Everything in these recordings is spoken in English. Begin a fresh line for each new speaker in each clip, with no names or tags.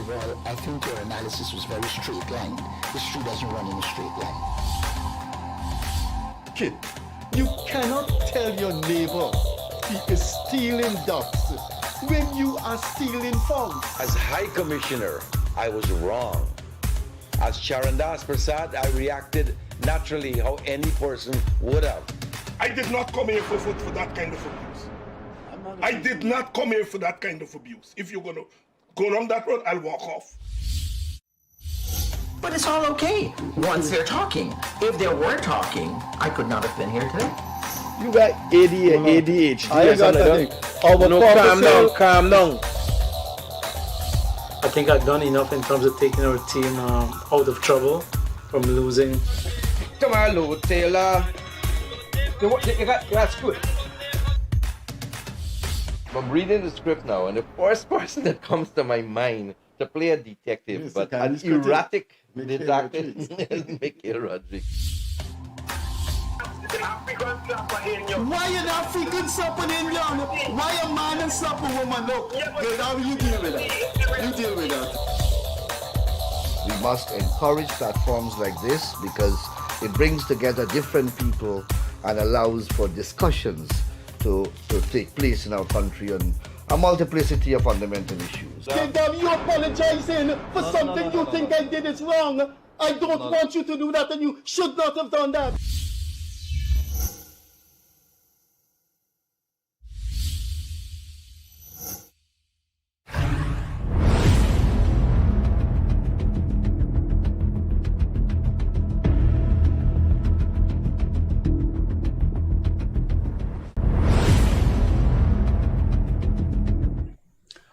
Well, I think your analysis was very straight line. History doesn't run in a straight line.
Kid, you cannot tell your neighbor he is stealing ducks when you are stealing phones.
As High Commissioner, I was wrong. As Charandass Persaud, I reacted naturally how any person would have.
I did not come here for that kind of abuse. I did not come here for that kind of abuse. If you're going to go down that road, I'll walk off.
But it's all okay once they're talking. If they were talking, I could not have been here today.
You got ADHD.
I got that thing.
No, calm down.
I think I've done enough in terms of taking our team out of trouble from losing.
Come on, Lou Taylor. That's good. I'm reading the script now, and the first person that comes to my mind to play a detective, but an erratic detective is Michael Rodriguez.
Why an African slap an Indian? Why a man and slap a woman? Look, girl, how you deal with that? You deal with that.
We must encourage platforms like this because it brings together different people and allows for discussions to take place in our country on a multiplicity of fundamental issues.
Kingdom, you apologizing for something you think I did is wrong. I don't want you to do that, and you should not have done that.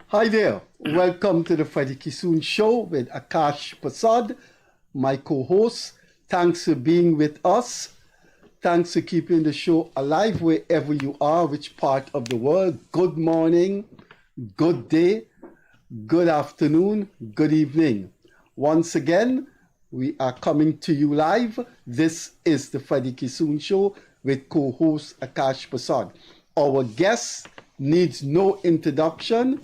Hi there, welcome to the Freddie Kissoon Show with Akash Persaud, my co-host. Thanks for being with us. Thanks for keeping the show alive wherever you are, which part of the world. Good morning, good day, good afternoon, good evening. Once again, we are coming to you live. This is the Freddie Kissoon Show with co-host Akash Persaud. Our guest needs no introduction.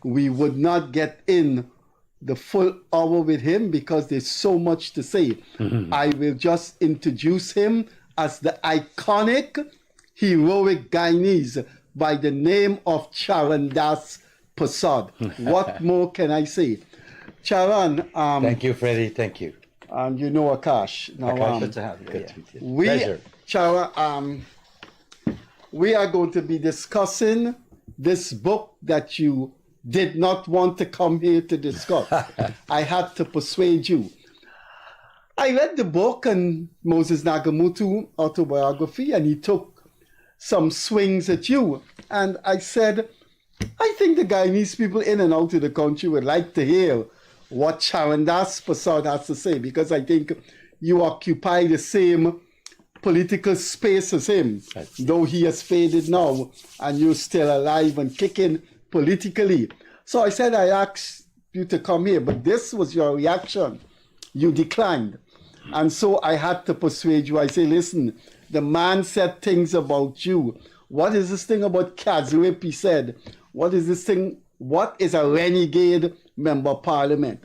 We would not get in the full hour with him because there's so much to say. I will just introduce him as the iconic, heroic Guyanese by the name of Charandass Persaud. What more can I say? Charan.
Thank you, Freddie. Thank you.
And you know Akash. Now,
Good to have you. Good to meet you.
Pleasure. Charan, we are going to be discussing this book that you did not want to come here to discuss. I had to persuade you. I read the book and Moses Nagamootoo autobiography, and he took some swings at you. And I said, I think the Guyanese people in and out of the country would like to hear what Charandass Persaud has to say, because I think you occupy the same political space as him, though he has faded now and you're still alive and kicking politically. So I said I asked you to come here, but this was your reaction. You declined. And so I had to persuade you. I say, listen, the man said things about you. What is this thing about casareep, he said? What is this thing? What is a renegade member of parliament?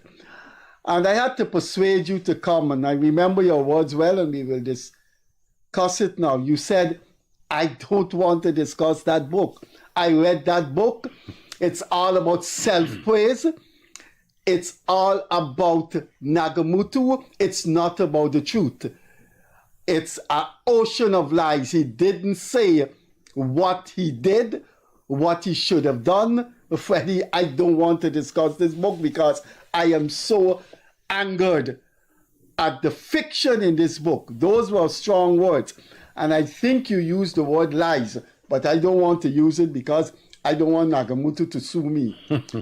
And I had to persuade you to come, and I remember your words well, and we will discuss it now. You said, I don't want to discuss that book. I read that book. It's all about self-praise. It's all about Nagamootoo. It's not about the truth. It's an ocean of lies. He didn't say what he did, what he should have done. Freddie, I don't want to discuss this book because I am so angered at the fiction in this book. Those were strong words. And I think you used the word lies, but I don't want to use it because I don't want Nagamootoo to sue me.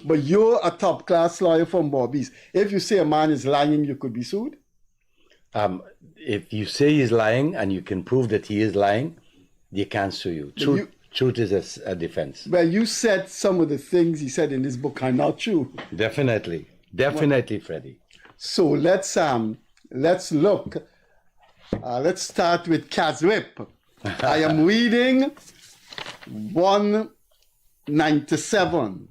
But you're a top-class lawyer from Bobby's. If you say a man is lying, you could be sued?
If you say he's lying and you can prove that he is lying, they can't sue you. Truth is a defense.
Well, you said some of the things he said in this book are not true.
Definitely, Freddie.
So let's look. Let's start with casareep. I am reading 197.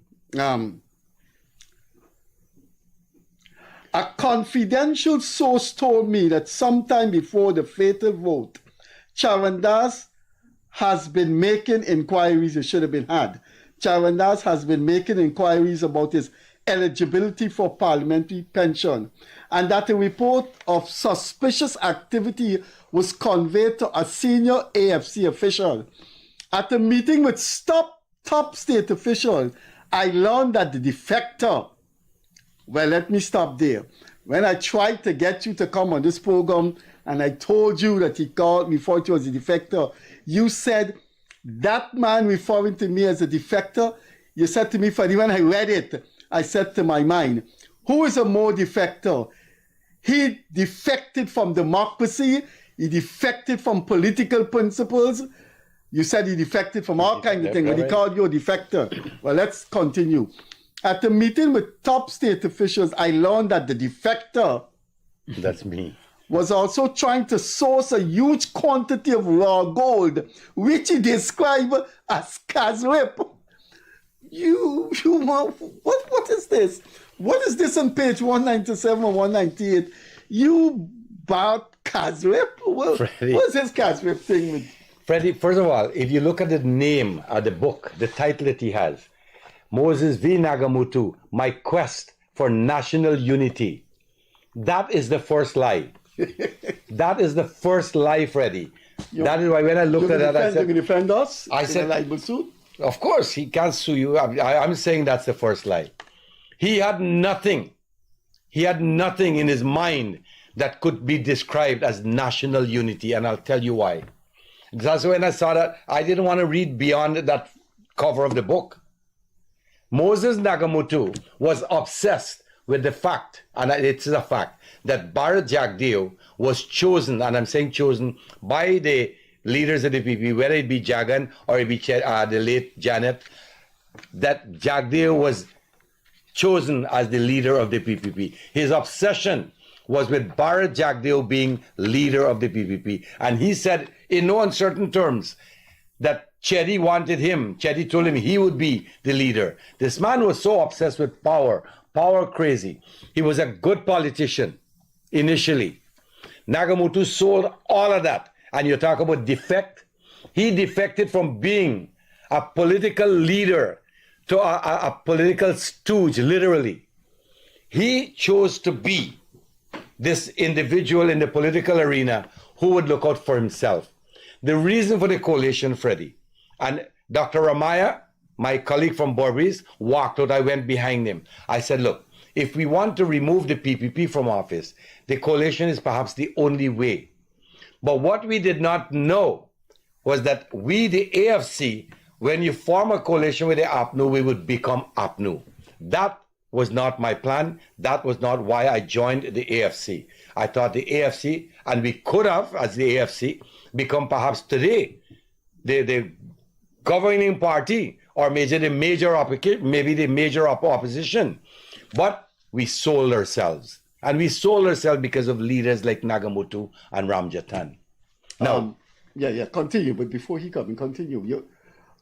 A confidential source told me that sometime before the fatal vote, Charandass has been making inquiries. It should have been had. Charandass has been making inquiries about his eligibility for parliamentary pension, and that a report of suspicious activity was conveyed to a senior AFC official. At a meeting with top state officials, I learned that the defector, well, let me stop there. When I tried to get you to come on this program and I told you that he called me, thought he was a defector, you said, that man referring to me as a defector, you said to me, Freddie, when I read it, I said to my mind, who is a more defector? He defected from democracy, he defected from political principles. You said he defected from all kinds of things, but he called you a defector. Well, let's continue. At a meeting with top state officials, I learned that the defector,
that's me,
was also trying to source a huge quantity of raw gold, which he described as casareep. What is this? What is this on page 197 or 198? You bought casareep? Well, what's this casareep thing with?
Freddie, first of all, if you look at the name of the book, the title that he has, Moses v. Nagamootoo, My Quest for National Unity. That is the first lie. That is the first lie, Freddie. That is why when I looked at that, I said...
You defend us?
I said,
libel suit?
Of course, he can't sue you. I'm saying that's the first lie. He had nothing. He had nothing in his mind that could be described as national unity, and I'll tell you why. That's when I saw that, I didn't want to read beyond that cover of the book. Moses Nagamootoo was obsessed with the fact, and it's a fact, that Bharat Jagdeo was chosen, and I'm saying chosen, by the leaders of the PPP, whether it be Jagan or it be the late Janet, that Jagdeo was chosen as the leader of the PPP. His obsession was with Bharat Jagdeo being leader of the PPP. And he said, in no uncertain terms, that Chetty wanted him. Chetty told him he would be the leader. This man was so obsessed with power crazy. He was a good politician initially. Nagamootoo sold all of that. And you talk about defect. He defected from being a political leader to a political stooge, literally. He chose to be this individual in the political arena who would look out for himself. The reason for the coalition, Freddie, and Dr. Ramaya, my colleague from Borbies, walked out. I went behind him. I said, look, if we want to remove the PPP from office, the coalition is perhaps the only way. But what we did not know was that we, the AFC, when you form a coalition with the APNU, we would become APNU. That was not my plan. That was not why I joined the AFC. I thought the AFC, and we could have, as the AFC, become perhaps today the governing party, or maybe the major opposition. But we sold ourselves. And we sold ourselves because of leaders like Nagamootoo and Ramjatan. Now,
continue. But before he comes, continue.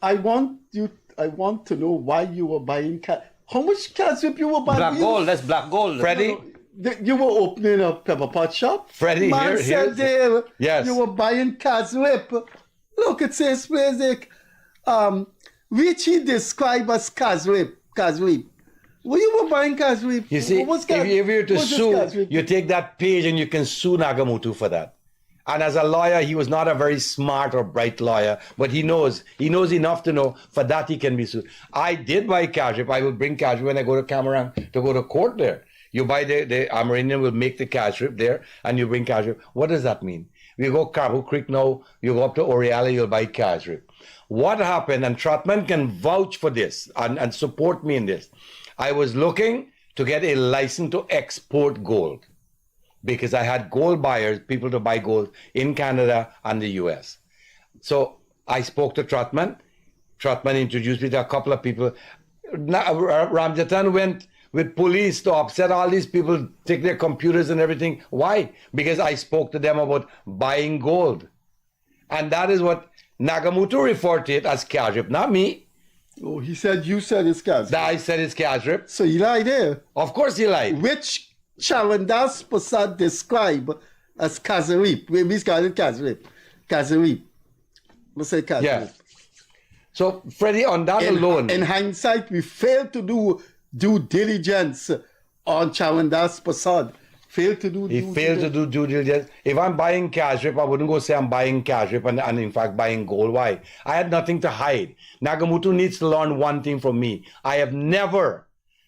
I want to know why you were buying how much casareep you were buying?
Black gold. That's black gold. Freddie?
You were opening a pepper pot shop?
Freddie,
Man said there,
yes.
You were buying casareep. Look, it says basic, which he described as casareep. Well, you were buying casareep.
You see, if you were to sue, you take that page and you can sue Nagamootoo for that. And as a lawyer, he was not a very smart or bright lawyer, but he knows enough to know for that he can be sued. I did buy casareep. I will bring casareep when I go to Cameroon to go to court there. You buy the Amerindian will make the casareep there, and you bring casareep. What does that mean? We go Carbo Creek now, you go up to Oriala, you'll buy casareep. What happened, and Trotman can vouch for this and support me in this. I was looking to get a license to export gold because I had gold buyers, people to buy gold in Canada and the US. So I spoke to Trotman. Trotman introduced me to a couple of people. Ramjatan went with police to upset all these people, take their computers and everything. Why? Because I spoke to them about buying gold. And that is what Nagamootoo referred to it as casareep, not me.
Oh, you said it's casareep.
I said it's casareep.
So he lied there.
Of course he lied.
Which Charandass Persaud described as casareep. We call it casareep. Casareep. We say casareep.
Yeah. So, Freddie, on that alone.
In hindsight, we failed to do due diligence on Charandass Persaud.
He failed to do due diligence. If I'm buying casareep, I wouldn't go say I'm buying casareep and in fact buying gold. Why? I had nothing to hide. Nagamootoo needs to learn one thing from me. I have never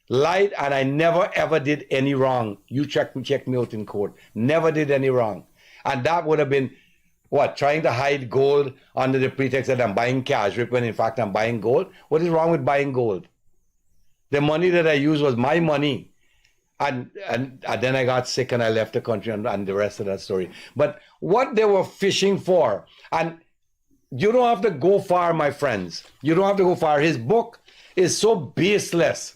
lied and I never ever did any wrong. You check me out in court. Never did any wrong. And that would have been, what, trying to hide gold under the pretext that I'm buying casareep when in fact I'm buying gold? What is wrong with buying gold? The money that I used was my money. And then I got sick and I left the country and the rest of that story. But what they were fishing for, and you don't have to go far, my friends. You don't have to go far. His book is so baseless.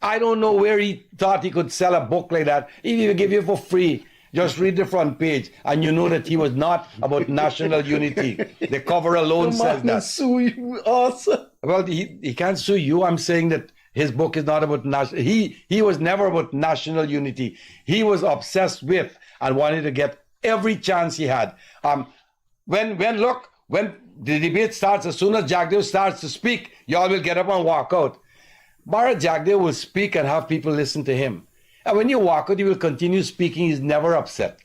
I don't know where he thought he could sell a book like that. He will give you for free. Just read the front page and you know that he was not about national unity. The cover alone says that.
Sue you also.
Well, he can't sue you. I'm saying that his book is not about national. He was never about national unity. He was obsessed with and wanted to get every chance he had. When the debate starts, as soon as Jagdev starts to speak, y'all will get up and walk out. Bharat Jagdev will speak and have people listen to him. And when you walk out, he will continue speaking. He's never upset.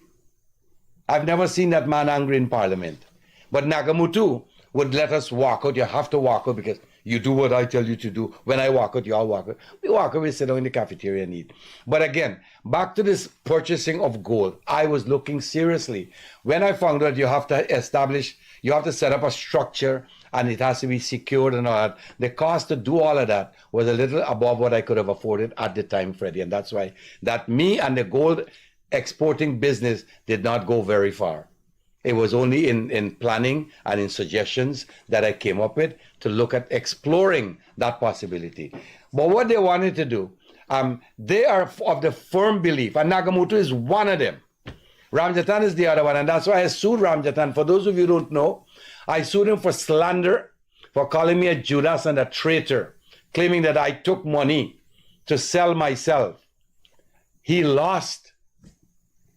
I've never seen that man angry in Parliament. But Nagamootoo would let us walk out. You have to walk out because you do what I tell you to do. When I walk out, you all walk out. We walk out, we sit down in the cafeteria and eat. But again, back to this purchasing of gold. I was looking seriously. When I found out you have to set up a structure and it has to be secured and all that. The cost to do all of that was a little above what I could have afforded at the time, Freddie. And that's why that me and the gold exporting business did not go very far. It was only in planning and in suggestions that I came up with to look at exploring that possibility. But what they wanted to do, they are of the firm belief, and Nagamootoo is one of them. Ramjatan is the other one, and that's why I sued Ramjatan. For those of you who don't know, I sued him for slander, for calling me a Judas and a traitor, claiming that I took money to sell myself. He lost.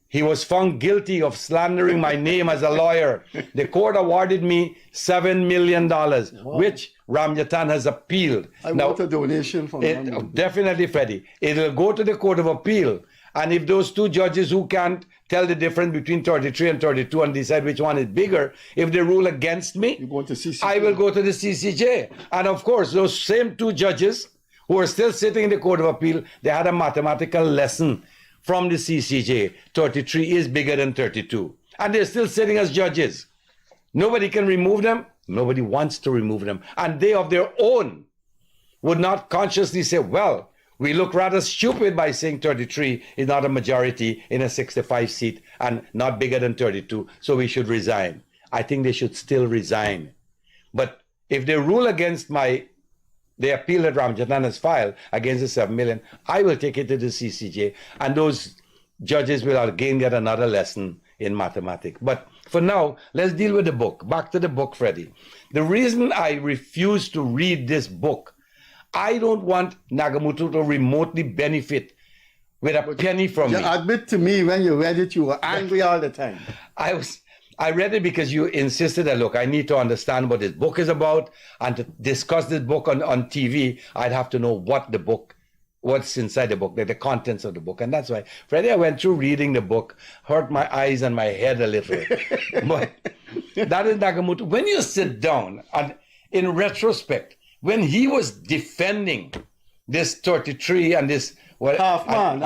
He was found guilty of slandering my name as a lawyer. The court awarded me $7 million, which Ramjatan has appealed.
I want a donation from him.
Definitely, Freddie. It will go to the Court of Appeal. And if those two judges who can't tell the difference between 33 and 32 and decide which one is bigger, if they rule against me, I will go to the CCJ. And of course, those same two judges who are still sitting in the Court of Appeal, they had a mathematical lesson from the CCJ. 33 is bigger than 32. And they're still sitting as judges. Nobody can remove them. Nobody wants to remove them. And they of their own would not consciously say, well, we look rather stupid by saying 33 is not a majority in a 65 seat and not bigger than 32, so we should resign. I think they should still resign. But if they rule against the appeal that Ramjatan has filed against the 7 million, I will take it to the CCJ, and those judges will again get another lesson in mathematics. But for now, let's deal with the book. Back to the book, Freddie. The reason I refuse to read this book, I don't want Nagamootoo to remotely benefit with a penny from me.
Admit to me, when you read it, you were angry all the time.
I read it because you insisted that, look, I need to understand what this book is about, and to discuss this book on TV, I'd have to know what's inside the book, the contents of the book. And that's why, Freddie, I went through reading the book, hurt my eyes and my head a little. But that is Nagamootoo. When you sit down, and in retrospect, when he was defending this 33 and this
half man.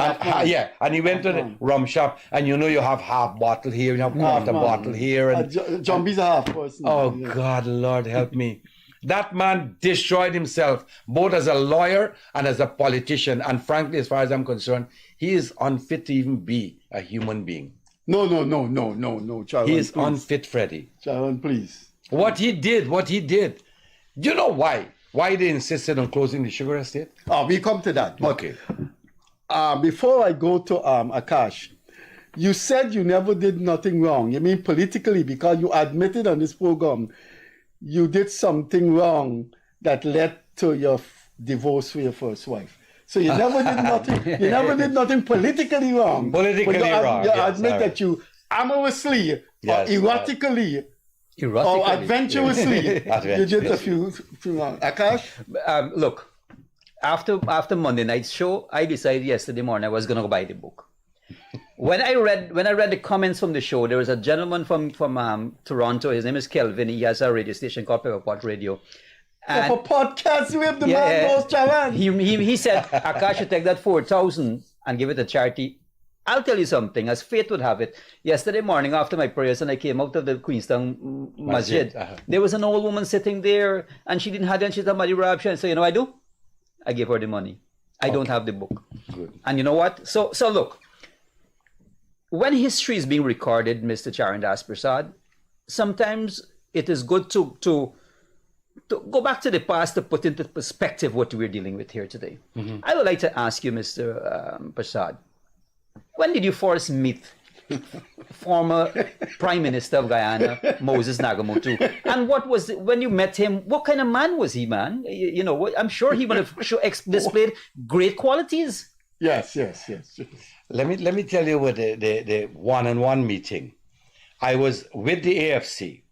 Yeah, and he went to the rum shop, and you know you have half bottle here, you have quarter bottle here, and
Jumbie's a half person.
Oh God, Lord help me! That man destroyed himself both as a lawyer and as a politician, and frankly, as far as I'm concerned, he is unfit to even be a human being.
No, Charan.
He is unfit, Freddie.
Charan, please.
What he did. Do you know why? Why they insisted on closing the sugar estate?
Oh, we come to that.
Okay.
Before I go to Akash, you said you never did nothing wrong. You mean politically, because you admitted on this program you did something wrong that led to your divorce with your first wife. So you never did nothing. You never did nothing politically wrong.
Politically
but
wrong.
You
Yes,
admit
all
that
right.
you amorously,
Yes,
or erotically, or
Erotically.
adventurously, you did a few wrong. Akash?
Look, after Monday night's show, I decided yesterday morning I was going to go buy the book. When I read the comments from the show, there was a gentleman from Toronto. His name is Kelvin. He has a radio station called Pepperpot Radio. And
For podcast, we have the man knows Charan.
he said, Akash should take that 4,000 and give it to charity. I'll tell you something, as fate would have it. Yesterday morning, after my prayers, and I came out of the Queenstown Masjid, there was an old woman sitting there, and she didn't have it, and she said, Madi Rab, and so, you know what I do? I gave her the money. I don't have the book.
Good.
And you know what? So look, when history is being recorded, Mr. Charandass Persaud, sometimes it is good to go back to the past to put into perspective what we're dealing with here today.
Mm-hmm.
I would like to ask you, Mr. Persaud, when did you first meet former Prime Minister of Guyana, Moses Nagamootoo? And what was when you met him? What kind of man was he, man? You know, I'm sure he would have displayed great qualities.
Yes.
Let me tell you what the one-on-one meeting. I was with the AFC,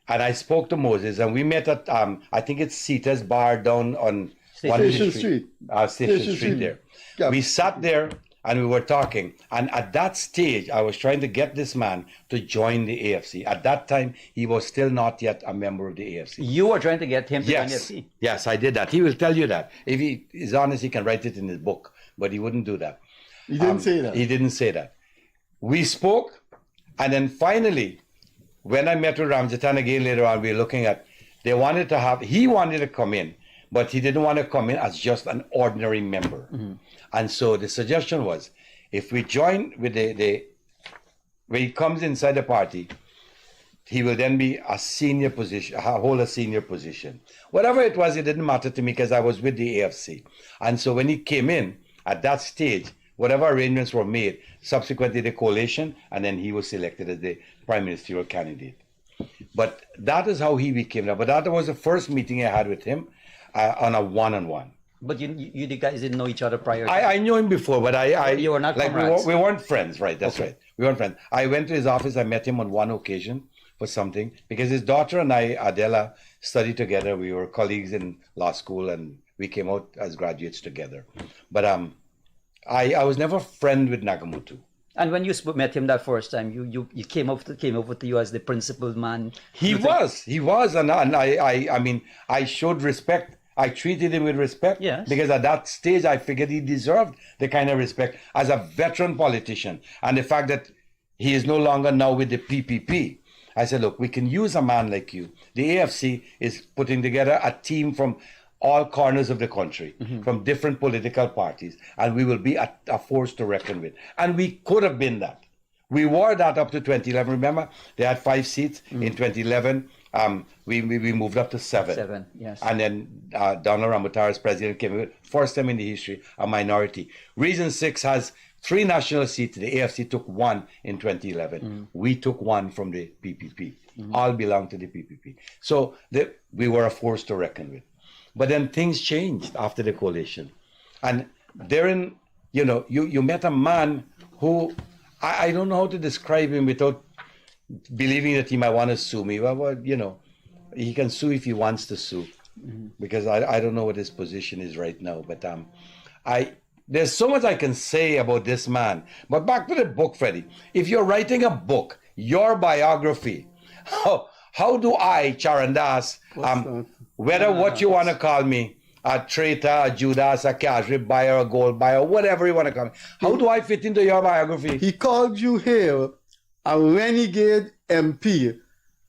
and I spoke to Moses, and we met at I think it's Sita's Bar down on
Station Street.
Station Street there.
Yeah.
We sat there and we were talking, and at that stage, I was trying to get this man to join the AFC. At that time, he was still not yet a member of the AFC.
You were trying to get him to join the
Yes,
AFC.
yes, I did that. He will tell you that. If he is honest, he can write it in his book, but he wouldn't do that.
He didn't say that.
He didn't say that. We spoke, and then finally, when I met with Ramjatan again later on, we were looking at, he wanted to come in, but he didn't want to come in as just an ordinary member. Mm-hmm. And so the suggestion was, if we join with when he comes inside the party, he will then be a senior position, hold a senior position. Whatever it was, it didn't matter to me because I was with the AFC. And so when he came in, at that stage, whatever arrangements were made, subsequently the coalition, and then he was selected as the prime ministerial candidate. But that is how he became that. But that was the first meeting I had with him on a one-on-one.
But you guys didn't know each other prior to
I knew him before, but
you were not
like
comrades.
we weren't friends, right? That's right. We weren't friends. I went to his office. I met him on one occasion for something because his daughter and I, Adela, studied together. We were colleagues in law school, and we came out as graduates together. But I was never a friend with Nagamootoo.
And when you met him that first time, you came over to you as the principal man.
He was, and I mean, I showed respect. I treated him with respect,
yes,
because at that stage I figured he deserved the kind of respect as a veteran politician. And the fact that he is no longer now with the PPP, I said, look, we can use a man like you. The AFC is putting together a team from all corners of the country, mm-hmm, from different political parties, and we will be a force to reckon with. And we could have been that. We were that up to 2011. Remember, they had 5 seats. Mm-hmm. In 2011. We moved up to 7.
7, yes.
And then Donald Ramotara as president came in, first time in the history, a minority. Region 6 has 3 national seats. The AFC took 1 in 2011. Mm-hmm. We took 1 from the PPP. Mm-hmm. All belong to the PPP. So we were a force to reckon with. But then things changed after the coalition. And therein, you met a man who, I don't know how to describe him without believing that he might want to sue me. Well, he can sue if he wants to sue, mm-hmm, because I don't know what his position is right now. But there's so much I can say about this man. But back to the book, Freddie. If you're writing a book, your biography, how do I, Charandass, whether what you want to call me, a traitor, a Judas, a casareep buyer, a gold buyer, whatever you want to call me, how do I fit into your biography?
He called you here a renegade MP,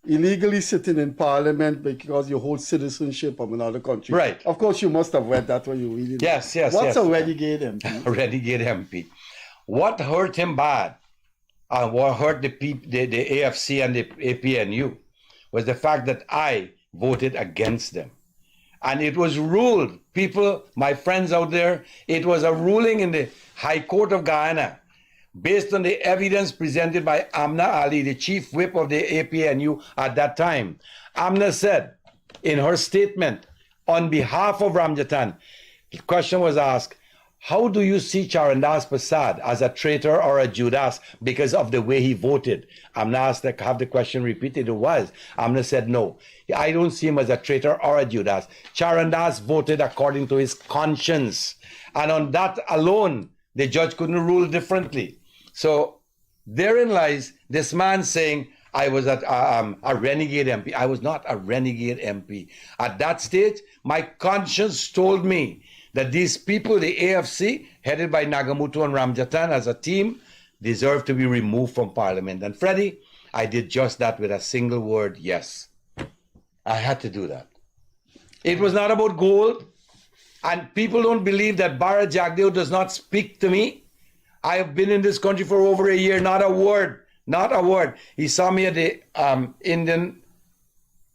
illegally sitting in parliament because you hold citizenship of another country.
Right.
Of course, you must have read that when you read it.
Yes.
What's a renegade MP?
A renegade MP. What hurt him bad, and what hurt the AFC and the APNU, was the fact that I voted against them. And it was ruled, people, my friends out there, it was a ruling in the High Court of Guyana, based on the evidence presented by Amna Ali, the chief whip of the APNU at that time. Amna said in her statement on behalf of Ramjatan, the question was asked, how do you see Charandass Persaud as a traitor or a Judas because of the way he voted? Amna asked to have the question repeated. It was. Amna said no. I don't see him as a traitor or a Judas. Charandass voted according to his conscience. And on that alone, the judge couldn't rule differently. So therein lies this man saying, I was a renegade MP. I was not a renegade MP. At that stage, my conscience told me that these people, the AFC, headed by Nagamootoo and Ramjatan as a team, deserve to be removed from Parliament. And Freddie, I did just that with a single word, yes. I had to do that. It was not about gold. And people don't believe that Bharat Jagdeo does not speak to me. I have been in this country for over a year, not a word. Not a word. He saw me at the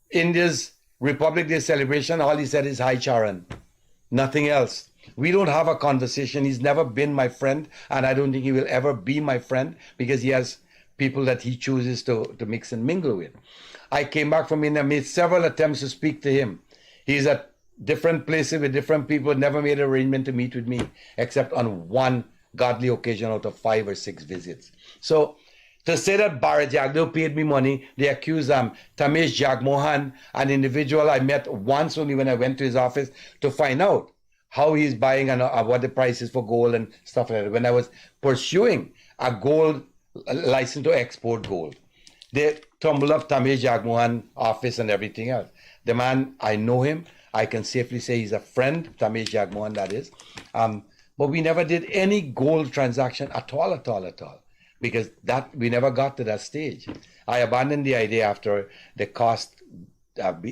India's Republic Day celebration. All he said is, hi, Charan. Nothing else. We don't have a conversation. He's never been my friend, and I don't think he will ever be my friend because he has people that he chooses to mix and mingle with. I came back from India, made several attempts to speak to him. He's at different places with different people, never made an arrangement to meet with me, except on one godly occasion out of 5 or 6 visits. So, to say that Bharat Jagdeo paid me money, they accuse Tamesh Jagmohan, an individual I met once only when I went to his office to find out how he's buying and what the price is for gold and stuff like that. When I was pursuing a gold license to export gold, they tumbled up Tamesh Jagmohan office and everything else. The man, I know him. I can safely say he's a friend, Tamesh Jagmohan, that is. But we never did any gold transaction at all. Because that we never got to that stage. I abandoned the idea after the cost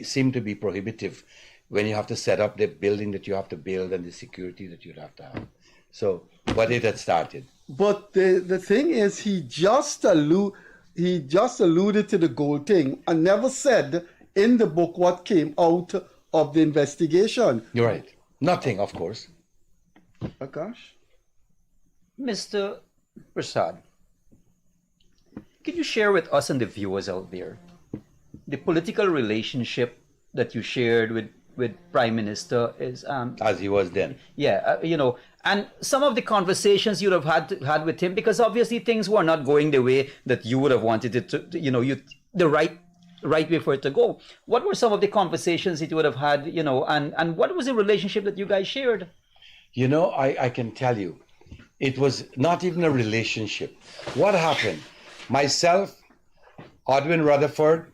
seemed to be prohibitive when you have to set up the building that you have to build and the security that you'd have to have. So, but it had started.
But the thing is, he just alluded to the gold thing and never said in the book what came out of the investigation.
You're right. Nothing, of course.
Akash?
Mr. Persaud, can you share with us and the viewers out there the political relationship that you shared with Prime Minister is
as he was then?
Yeah, and some of the conversations you'd have had with him, because obviously things were not going the way that you would have wanted it to. The right way for it to go. What were some of the conversations that you would have had? And what was the relationship that you guys shared?
I can tell you, it was not even a relationship. What happened? Myself, Odwin Rutherford,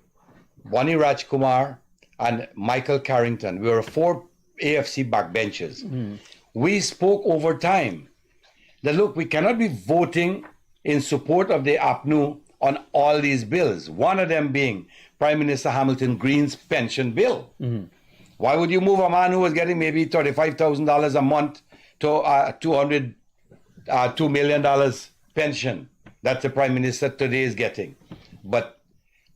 Bonnie Rajkumar, and Michael Carrington, we were 4 AFC backbenchers. We spoke over time that, look, we cannot be voting in support of the APNU on all these bills, one of them being Prime Minister Hamilton Green's pension bill. Why would you move a man who was getting maybe $35,000 a month to $2 million pension that the Prime Minister today is getting? But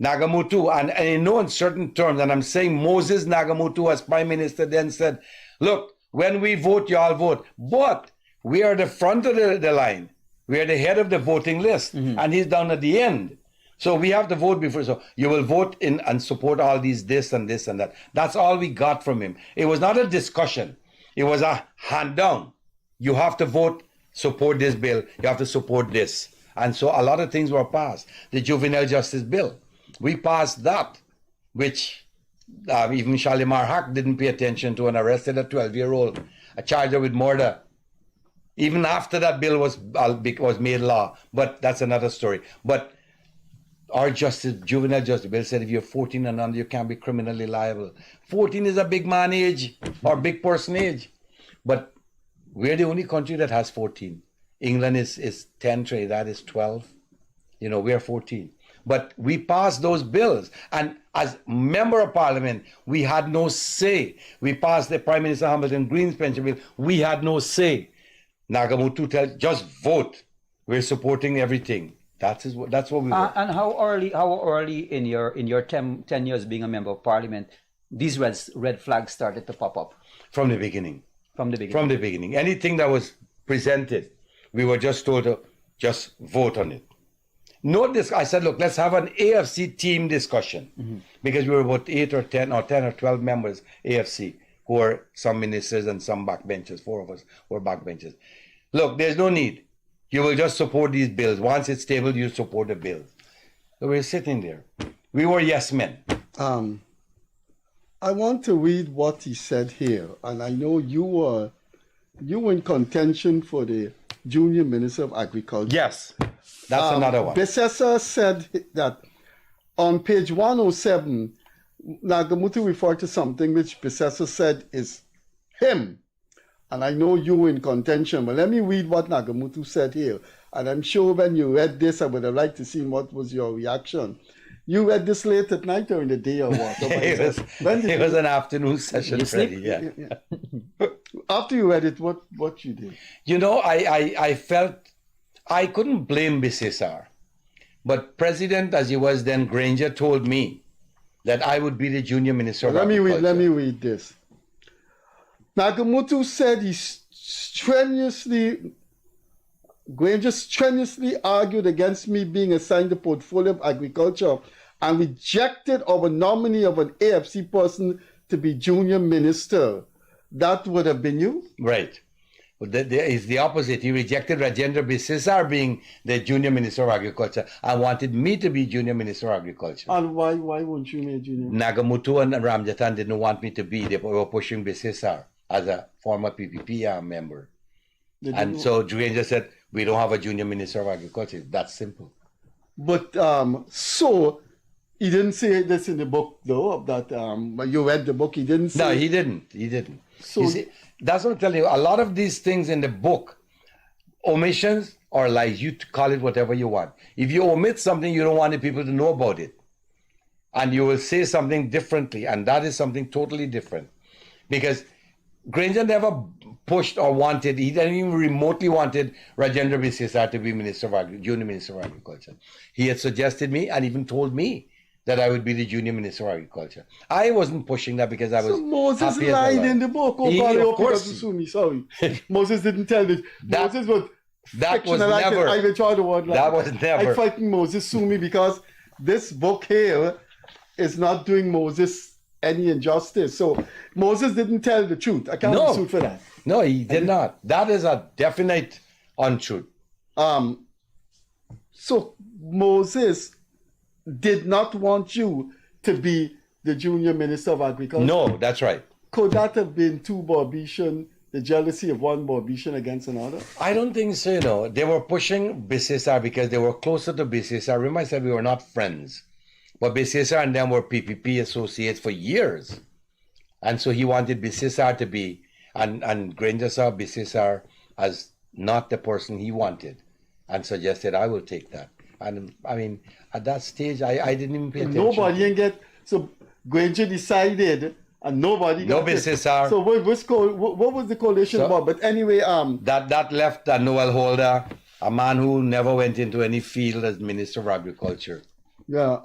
Nagamootoo, and I know in certain terms, and I'm saying Moses Nagamootoo as Prime Minister then said, look, when we vote, you all vote. But we are the front of the line. We are the head of the voting list. And he's down at the end. So we have to vote before. So you will vote in and support all these this and this and that. That's all we got from him. It was not a discussion. It was a hand down. You have to vote, support this bill. You have to support this. And so a lot of things were passed. The Juvenile Justice Bill. We passed that, which even Shalimar Haq didn't pay attention to and arrested a 12-year-old, a charger with murder. Even after that bill was made law. But that's another story. But our juvenile justice bill said if you're 14 and under, you can't be criminally liable. 14 is a big man age or big person age. But we're the only country that has 14. England is 10, Trinidad is 12. We're 14. But we passed those bills. And as member of parliament, we had no say. We passed the Prime Minister Hamilton Green's pension bill. We had no say. Nagamootoo tells, just vote. We're supporting everything. That's what we were.
And how early in your 10 years being a member of parliament, these red flags started to pop up?
From the beginning.
From the beginning.
From the beginning. Anything that was presented, we were just told to just vote on it. Note this, I said, look, let's have an AFC team discussion. Because we were about 8 or 10 or 12 members, AFC, who are some ministers and some backbenchers. 4 of us were backbenchers. Look, there's no need. You will just support these bills. Once it's tabled, you support the bill. So we're sitting there. We were yes men.
I want to read what he said here, and I know you were in contention for the Junior Minister of Agriculture.
Yes, that's another one.
Besessa said that on page 107, Nagamootoo referred to something which Besessa said is him. And I know you were in contention, but let me read what Nagamootoo said here. And I'm sure when you read this, I would have liked to see what was your reaction. You read this late at night or in the day or what?
It was an afternoon session, Freddie. Yeah.
After you read it, what you did?
You know, I felt I couldn't blame Besessa. But President, as he was then, Granger, told me that I would be the junior minister of agriculture.
Let me read this. Nagamootoo said Granger strenuously argued against me being assigned the portfolio of agriculture and rejected our nominee of an AFC person to be junior minister. That would have been you?
Right. It's the opposite. He rejected Rajendra Besessa being the junior minister of agriculture and wanted me to be junior minister of agriculture.
And why won't you be junior?
Nagamootoo and Ramjatan didn't want me to be. They were pushing Besessa as a former PPP member. And so Granger said, we don't have a junior minister of agriculture. That's simple.
But so he didn't say this in the book, though, that you read the book. He didn't say.
No, he didn't.
So
you see, that's what I'm telling you. A lot of these things in the book, omissions or lies, you call it whatever you want. If you omit something, you don't want the people to know about it. And you will say something differently, and that is something totally different. Because Granger never pushed or wanted, he didn't even remotely wanted Rajendra Besessa to be junior minister of agriculture. He had suggested me and even told me that I would be the junior minister of agriculture. I wasn't pushing that because I was.
So Moses lied in the book.
Of course.
Sorry. Moses didn't tell this. Moses was.
That was never.
I will try the word.
That was never.
I fighting Moses sue me because this book here is not doing Moses any injustice. So Moses didn't tell the truth. I can't be sued for that.
No, he did not. That is a definite untruth.
So Moses did not want you to be the junior minister of agriculture.
No, that's right.
Could that have been two Barbician, the jealousy of one Barbician against another?
I don't think so, you know. They were pushing Besessa because they were closer to Besessa. Remember I said we were not friends. But Besessa and them were PPP associates for years. And so he wanted Besessa to be, and Granger saw Besessa as not the person he wanted and suggested I will take that. And I mean, at that stage, I didn't even pay attention.
Nobody didn't get, so Granger decided and nobody got it. So what was the coalition about? But anyway,
that left Noel Holder, a man who never went into any field as Minister of Agriculture.
Yeah,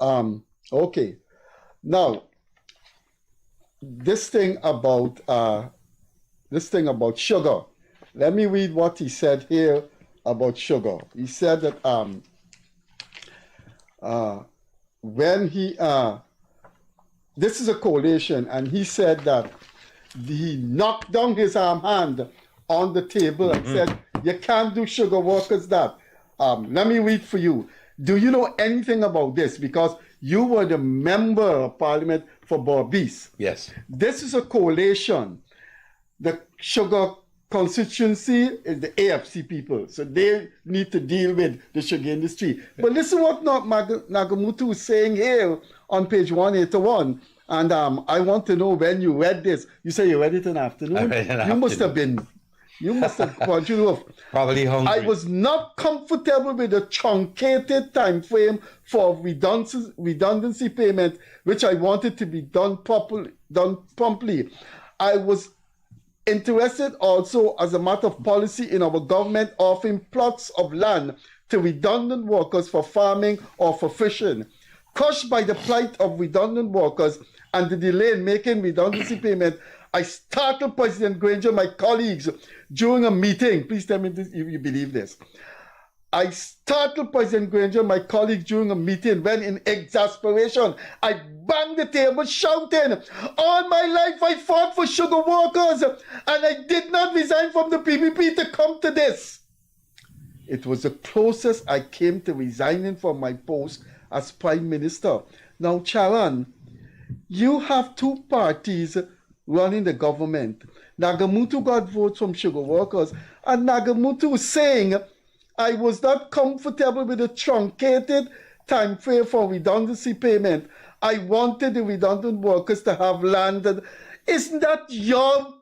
okay. Now, this thing about sugar. Let me read what he said here about sugar. He said that when he this is a coalition, and he said that he knocked down his hand on the table and said, you can't do sugar workers that. Let me read for you. Do you know anything about this? Because you were the member of parliament for Berbice.
Yes.
This is a coalition. The sugar constituency is the AFC people. So they need to deal with the sugar industry. But listen what Nagamootoo is saying here on page 181. And I want to know when you read this. You say you read it in the afternoon?
I read it in the afternoon.
You must have
probably hungry.
I was not comfortable with the truncated time frame for redundancy payment, which I wanted to be done promptly. I was interested also as a matter of policy in our government offering plots of land to redundant workers for farming or for fishing. Crushed by the plight of redundant workers and the delay in making redundancy payment, I startled President Granger, my colleagues, during a meeting. Please tell me if you believe this. I startled President Granger, my colleague, during a meeting when in exasperation, I banged the table shouting, all my life I fought for sugar workers and I did not resign from the PPP to come to this. It was the closest I came to resigning from my post as Prime Minister. Now, Charan, you have two parties running the government. Nagamootoo got votes from sugar workers, and Nagamootoo is saying, I was not comfortable with the truncated time frame for redundancy payment. I wanted the redundant workers to have landed. Isn't that your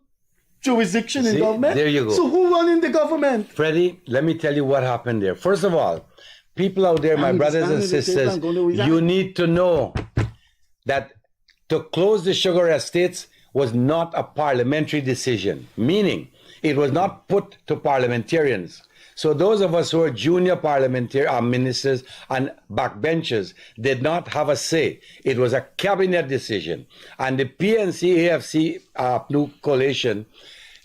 jurisdiction in government?
There you go.
So who running the government?
Freddie, let me tell you what happened there. First of all, people out there, my brothers and sisters, you need to know that to close the sugar estates was not a parliamentary decision, meaning it was not put to parliamentarians. So those of us who are junior ministers and backbenchers did not have a say. It was a cabinet decision. And the PNC-AFC Blue Coalition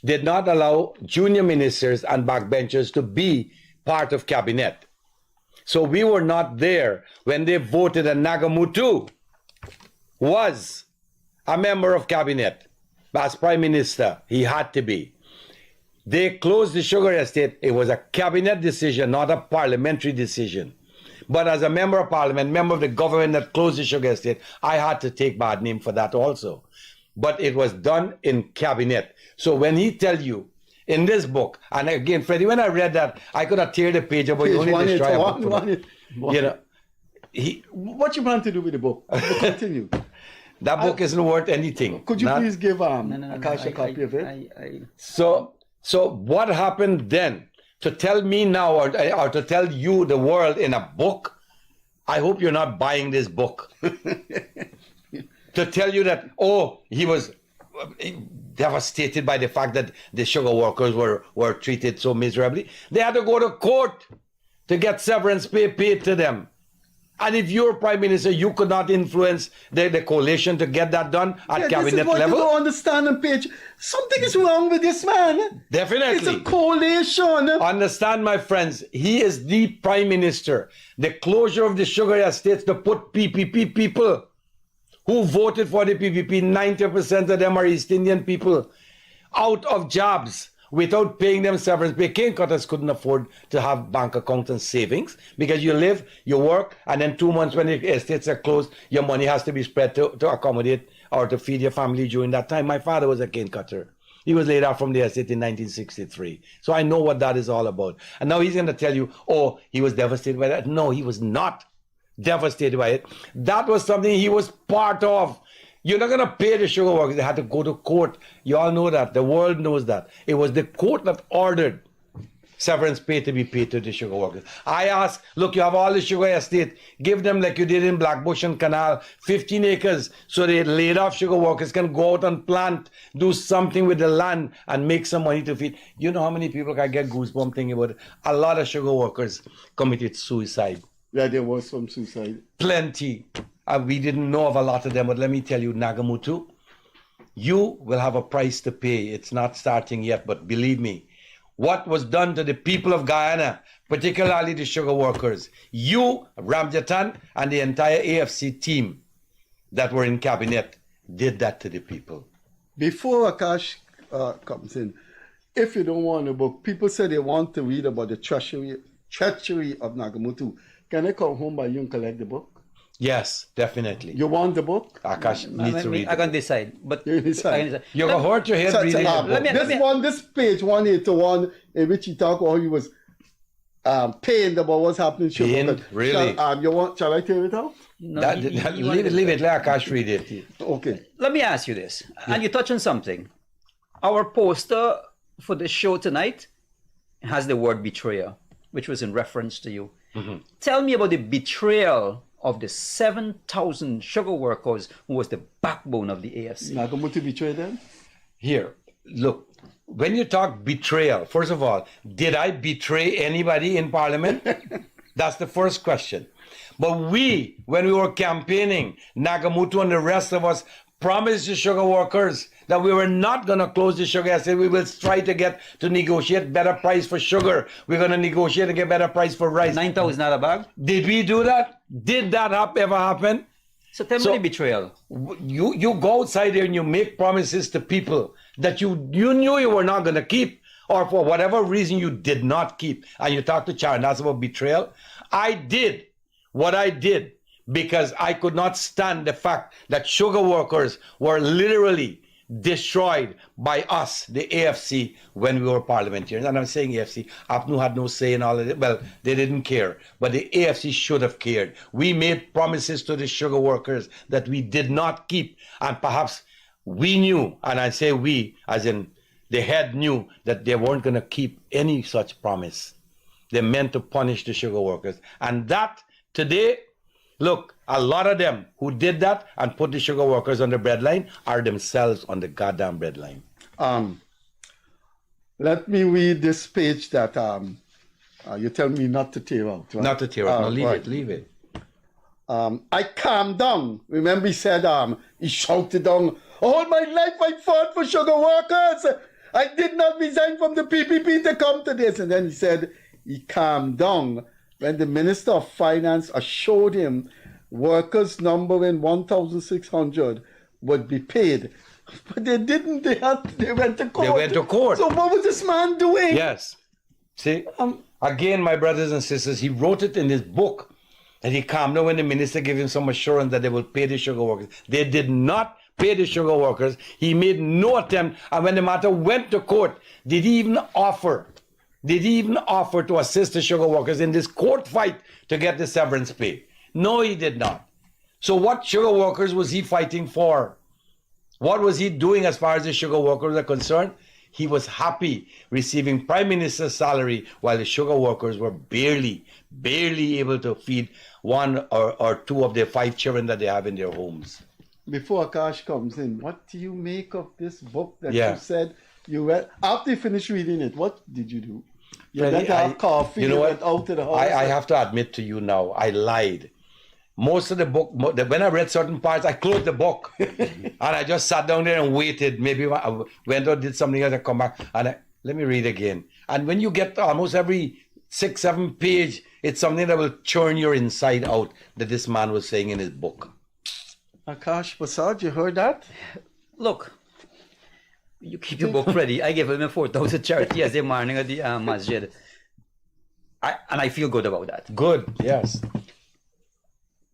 did not allow junior ministers and backbenchers to be part of cabinet. So we were not there when they voted, and Nagamootoo was a member of cabinet. As Prime Minister, he had to be. They closed the sugar estate. It was a cabinet decision, not a parliamentary decision. But as a member of parliament, member of the government that closed the sugar estate, I had to take bad name for that also. But it was done in cabinet. So when he tell you in this book, and again, Freddie, when I read that, I could have teared the page up, but you only destroy a book. You know,
what you plan to do with the book? Continue.
That book isn't worth anything.
Could you please give Akash a copy of it?
So what happened then? To tell me now, or to tell you, the world, in a book, I hope you're not buying this book. To tell you that, oh, he was devastated by the fact that the sugar workers were treated so miserably. They had to go to court to get severance pay paid to them. And if you're Prime Minister, you could not influence the coalition to get that done at cabinet
this is what
level.
You don't understand on page. Something is wrong with this man.
Definitely.
It's a coalition.
Understand, my friends, he is the Prime Minister. The closure of the sugar estates to put PPP people who voted for the PPP, 90% of them are East Indian people, out of jobs without paying them severance pay. Cane cutters couldn't afford to have bank accounts and savings because you live, you work, and then 2 months when the estates are closed, your money has to be spread to accommodate or to feed your family during that time. My father was a cane cutter. He was laid off from the estate in 1963. So I know what that is all about. And now he's going to tell you, oh, he was devastated by that. No, he was not devastated by it. That was something he was part of. You're not going to pay the sugar workers. They had to go to court. You all know that. The world knows that. It was the court that ordered severance pay to be paid to the sugar workers. I asked, look, you have all the sugar estate. Give them, like you did in Blackbush and Canal, 15 acres so the laid off sugar workers can go out and plant, do something with the land and make some money to feed. You know how many people can get goosebumps thinking about it? A lot of sugar workers committed suicide.
Yeah, there was some suicide.
Plenty. We didn't know of a lot of them, but let me tell you, Nagamootoo, you will have a price to pay. It's not starting yet, but believe me, what was done to the people of Guyana, particularly the sugar workers, you, Ramjatan, and the entire AFC team that were in cabinet did that to the people.
Before Akash comes in, if you don't want a book, people say they want to read about the treachery of Nagamootoo. Can I come home by you and collect the book?
Yes, definitely.
You want the book?
Akash needs to read it.
I can decide, but
You decide.
You're going to hurt your head reading the book.
This page 181 in which he talked about he was pained about what's happening.
Pained? Really?
Shall I tear it out?
No,
leave it. Let Akash read it.
Okay.
Let me ask you this, and you touch on something. Our poster for the show tonight has the word betrayal, which was in reference to you. Mm-hmm. Tell me about the betrayal of the 7,000 sugar workers who was the backbone of the AFC.
Nagamootoo betrayed them?
Here, look, when you talk betrayal, first of all, did I betray anybody in Parliament? That's the first question. But when we were campaigning, Nagamootoo and the rest of us promised the sugar workers that we were not going to close the sugar. I said we will try to get to negotiate better price for sugar. We're going to negotiate to get better price for rice.
9,000 a bag?
Did we do that? Did that ever happen?
So tell me the betrayal.
You go outside there and you make promises to people that you knew you were not going to keep, or for whatever reason you did not keep. And you talk to Charandass about betrayal. I did what I did because I could not stand the fact that sugar workers were literally destroyed by us, the AFC, when we were parliamentarians. And I'm saying AFC, APNU had no say in all of it. Well, they didn't care, but the AFC should have cared. We made promises to the sugar workers that we did not keep, and perhaps we knew, and I say we, as in the head knew, that they weren't going to keep any such promise. They meant to punish the sugar workers. And that, today, look, a lot of them who did that and put the sugar workers on the breadline are themselves on the goddamn breadline.
Let me read this page that you tell me not to tear out. Right?
Not to tear out. No, leave it.
I calmed down. Remember he said, he shouted down, all my life I fought for sugar workers. I did not resign from the PPP to come to this. And then he said he calmed down when the Minister of Finance assured him workers numbering 1,600 would be paid. But they didn't. They went to court.
They went to court.
So what was this man doing?
Yes. See, again, my brothers and sisters, he wrote it in his book that he calmed down when the minister gave him some assurance that they will pay the sugar workers. They did not pay the sugar workers. He made no attempt. And when the matter went to court, did he even offer to assist the sugar workers in this court fight to get the severance pay? No, he did not. So what sugar workers was he fighting for? What was he doing as far as the sugar workers are concerned? He was happy receiving Prime Minister's salary while the sugar workers were barely able to feed one or two of their 5 children that they have in their homes.
Before Akash comes in, what do you make of this book that you said you read? After you finished reading it, what did you do? You went to have coffee, you went out to the house.
I have to admit to you now, I lied. Most of the book, when I read certain parts, I closed the book. And I just sat down there and waited. Maybe I went out, did something else, and come back. And let me read again. And when you get to almost every 6-7 page, it's something that will churn your inside out that this man was saying in his book.
Akash Persaud, you heard that?
Look, you keep your book ready. I gave him a 4,000 charity as a morning at the masjid. And I feel good about that.
Good, yes.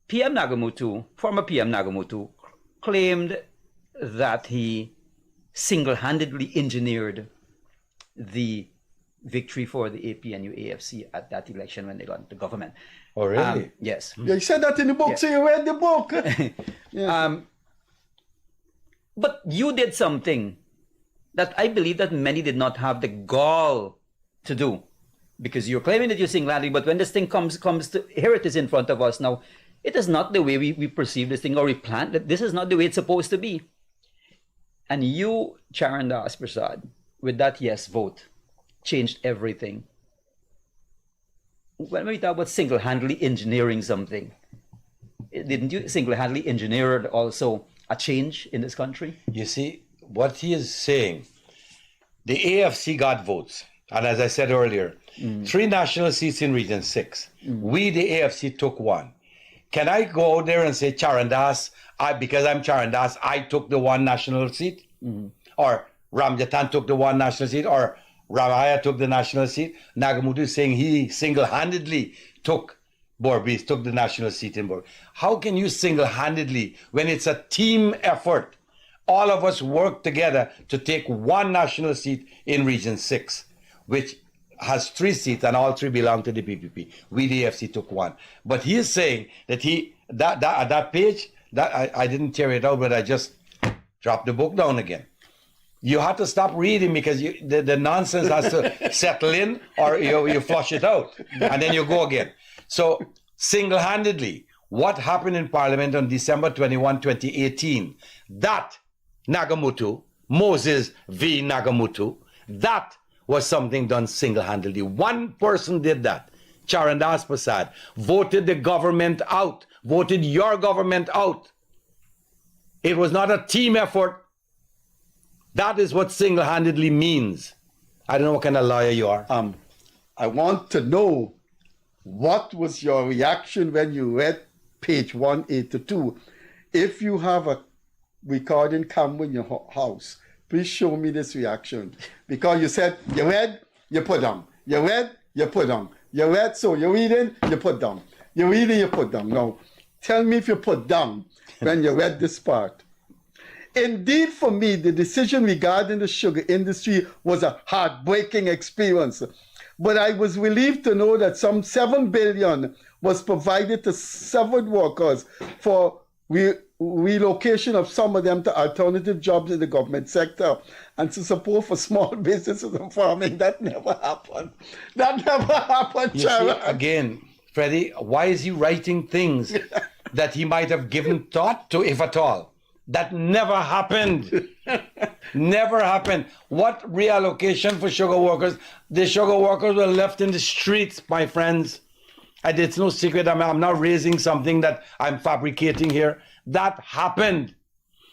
PM Nagamootoo, former PM Nagamootoo, claimed that he single-handedly engineered the victory for the APNU AFC at that election when they got into government.
Oh, really?
Yes.
Yeah, you said that in the book, so you read the book.
Yes. But you did something that I believe that many did not have the gall to do. Because you're claiming that you're single-handedly, but when this thing comes to, here it is in front of us now, it is not the way we perceive this thing or we plan that this is not the way it's supposed to be. And you, Charandass Persaud, with that yes vote, changed everything. When we talk about single-handedly engineering something, didn't you single-handedly engineer also a change in this country?
You see, what he is saying, the AFC got votes. And as I said earlier, 3 national seats in Region 6. We, the AFC, took 1. Can I go out there and say, Charandass, because I'm Charandass, I took the 1 national seat? Or Ramjatan took the 1 national seat? Or Ramaya took the national seat? Nagamootoo is saying he single-handedly took Borbies, took the national seat in Borbies. How can you single-handedly, when it's a team effort, all of us work together to take 1 national seat in Region 6, which has 3 seats and all 3 belong to the PPP. We, the AFC, took 1. But he is saying that that page, I didn't tear it out, but I just dropped the book down again. You have to stop reading because the nonsense has to settle in or you flush it out and then you go again. So single-handedly, what happened in Parliament on December 21, 2018, that Nagamootoo, Moses v. Nagamootoo, that was something done single-handedly. 1 person did that. Charandass Persaud voted the government out, voted your government out. It was not a team effort. That is what single-handedly means. I don't know what kind of lawyer you are.
I want to know, what was your reaction when you read page 182? If you have a recording camera in your house, please show me this reaction. Because you said, you read, you put down. You read, you put down. You read, so you're reading, you put down. You're reading, you put down. Now, tell me if you put down when you read this part. Indeed, for me, the decision regarding the sugar industry was a heartbreaking experience. But I was relieved to know that some 7 billion was provided to severed workers for relocation of some of them to alternative jobs in the government sector and to support for small businesses and farming. That never happened. That never happened,
You see, again, Freddie, why is he writing things that he might have given thought to, if at all? That never happened. Never happened. What reallocation for sugar workers? The sugar workers were left in the streets, my friends. And it's no secret. I'm not raising something that I'm fabricating here. That happened.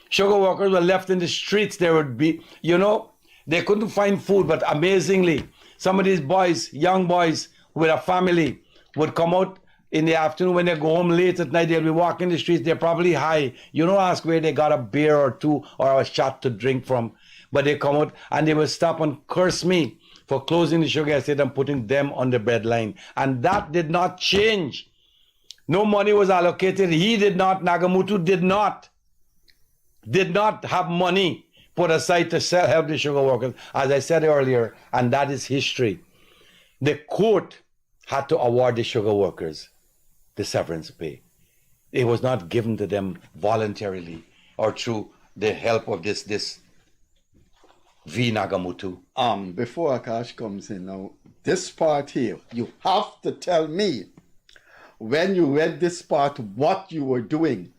Sugar workers were left in the streets. There would be, they couldn't find food, but amazingly, some of these boys, young boys with a family, would come out in the afternoon. When they go home late at night, they'll be walking the streets. They're probably high. You don't ask where they got a beer or two or a shot to drink from. But they come out and they will stop and curse me for closing the sugar estate and putting them on the breadline. And that did not change. No money was allocated. He did not. Nagamootoo did not have money put aside to help the sugar workers, as I said earlier, and that is history. The court had to award the sugar workers the severance pay. It was not given to them voluntarily or through the help of this V. Nagamootoo.
Before Akash comes in now, this part here, you have to tell me, when you read this part, what you were doing.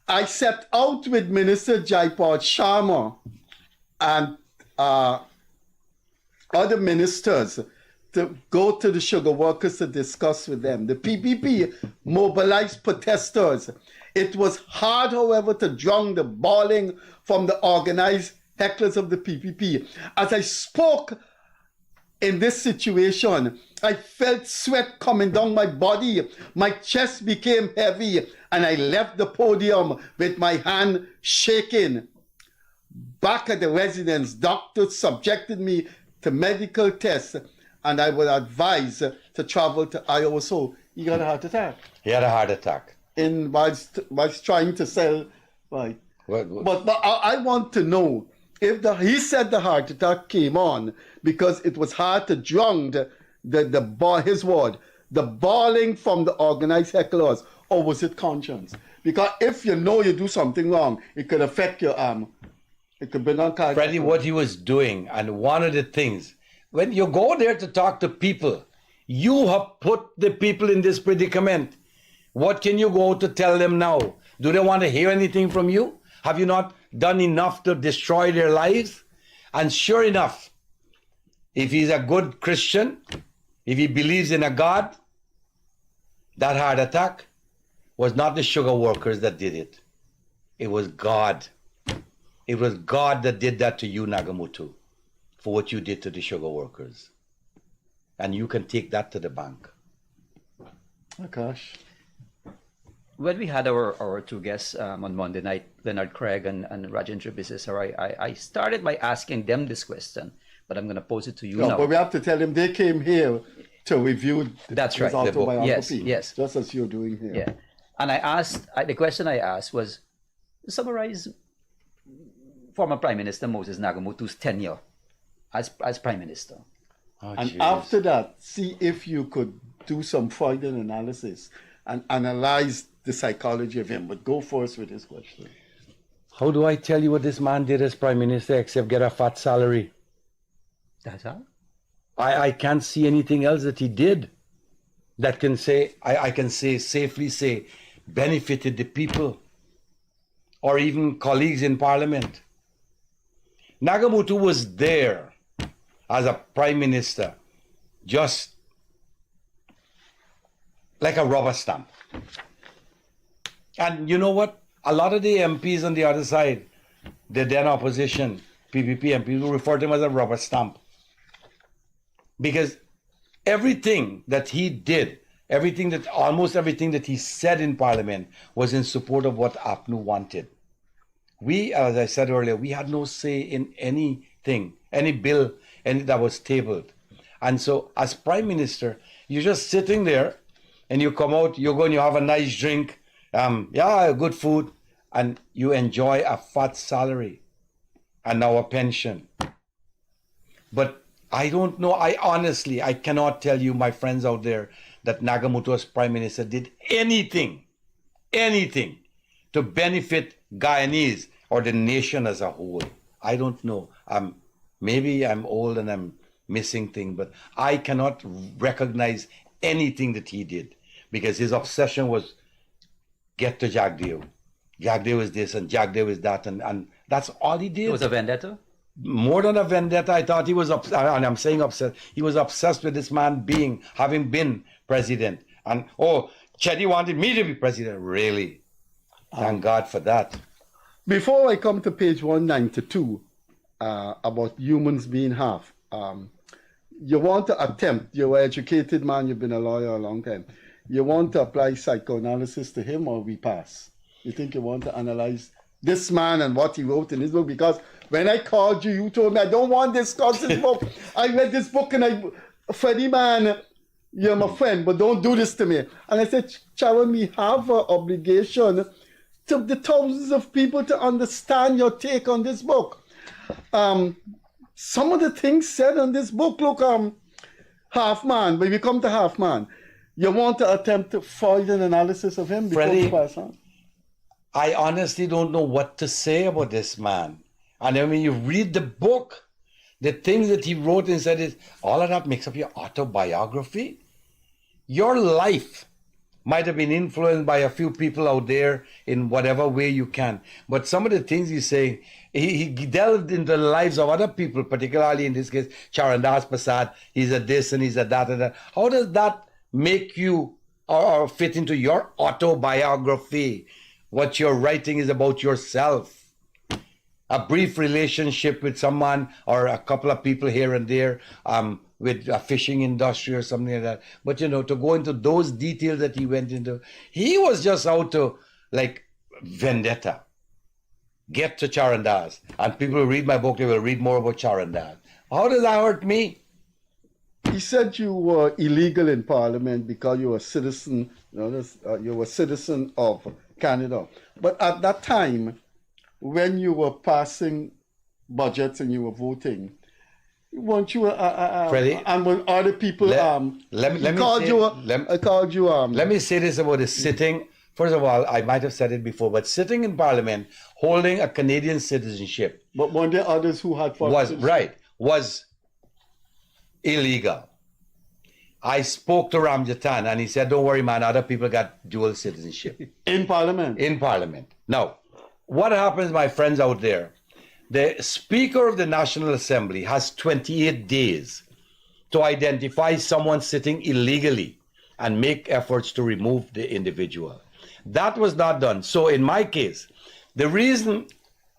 I set out with Minister Jaipal Sharma and other ministers to go to the sugar workers to discuss with them. The PPP mobilized protesters. It was hard, however, to drown the bawling from the organized hecklers of the PPP. As I spoke in this situation, I felt sweat coming down my body. My chest became heavy, and I left the podium with my hand shaking. Back at the residence, doctors subjected me to medical tests, and I was advised to travel to Iowa. So he got a heart attack.
He had a heart attack.
While trying to sell. Right.
What?
But I want to know if he said the heart attack came on because it was hard to drown his word, the bawling from the organized hecklers, or was it conscience? Because if you know you do something wrong, it could affect your arm. It could be non-cardiac.
Freddie, what he was doing, and one of the things, when you go there to talk to people, you have put the people in this predicament. What can you go to tell them now? Do they want to hear anything from you? Have you not done enough to destroy their lives? And sure enough, if he's a good Christian, if he believes in a God, that heart attack was not the sugar workers that did it. It was God. It was God that did that to you, Nagamootoo, for what you did to the sugar workers. And you can take that to the bank.
Akash.
When we had our two guests on Monday night, Leonard Craig and Rajendra Bisesar, I started by asking them this question, but I'm going to pose it to you now.
But we have to tell them they came here to review
That's
his
right.
autobiography.
Yes.
Just as you're doing here.
Yeah. And the question I asked was, summarize former Prime Minister Moses Nagamootoo's tenure as Prime Minister.
Oh,
and
geez.
after that, see if you could do some Freudian analysis and analyze the psychology of him. But go first with this question.
How do I tell you what this man did as Prime Minister except get a fat salary?
That's all?
I can't see anything else that he did that can say, I can safely say, benefited the people or even colleagues in Parliament. Nagamootoo was there as a Prime Minister, just like a rubber stamp. And you know what? a lot of the MPs on the other side, the then opposition, PPP MPs, will refer to him as a rubber stamp. Because everything that he did, almost everything that he said in Parliament was in support of what APNU wanted. We, as I said earlier, we had no say in anything, any bill that was tabled. And so as Prime Minister, you're just sitting there and you come out, you go and you have a nice drink, good food, and you enjoy a fat salary and now a pension. But I don't know, I cannot tell you, my friends out there, that Nagamootoo as Prime Minister did anything to benefit Guyanese or the nation as a whole. I don't know. Maybe I'm old and I'm missing things, but I cannot recognize anything that he did, because his obsession was get to Jagdeo. Jagdeo is this and Jagdeo is that, and that's all he did.
It was a vendetta?
More than a vendetta. I thought he was obsessed, and I'm saying obsessed. He was obsessed with this man having been president. And Chetty wanted me to be president. Really? Thank God for that.
Before I come to page 192, about humans being half, you want to attempt, you're an educated man, you've been a lawyer a long time, you want to apply psychoanalysis to him, or we pass? You think you want to analyze this man and what he wrote in his book? Because when I called you, you told me, I don't want to discuss this book. I read this book and Freddie, man, you're my friend, but don't do this to me. And I said, Charan, we have an obligation to the thousands of people to understand your take on this book. Some of the things said on this book, look, Half Man, when we come to Half Man, you want to attempt to find an analysis of him before we pass on?
I honestly don't know what to say about this man. And then when you read the book, the things that he wrote and said, is all of that makes up your autobiography. Your life might have been influenced by a few people out there in whatever way you can. But some of the things he's saying, he delved into the lives of other people, particularly in this case, Charandass Persaud. He's a this and he's a that and that. How does that make you or fit into your autobiography? What you're writing is about yourself. A brief relationship with someone or a couple of people here and there, with a fishing industry or something like that. But, to go into those details that he went into, he was just out to, vendetta. Get to Charandass. And people who read my book, they will read more about Charandass. How does that hurt me?
He said you were illegal in Parliament because you were a citizen, you were a citizen of Canada. But at that time, when you were passing budgets and you were voting, weren't you
Freddie,
and when other people
let me say this about the sitting. First of all, I might have said it before, but sitting in Parliament, holding a Canadian citizenship,
but weren't there others who had
was illegal. I spoke to Ramjatan and he said, don't worry, man, other people got dual citizenship.
In Parliament?
In Parliament. Now, what happens, my friends out there? The Speaker of the National Assembly has 28 days to identify someone sitting illegally and make efforts to remove the individual. That was not done. So in my case, the reason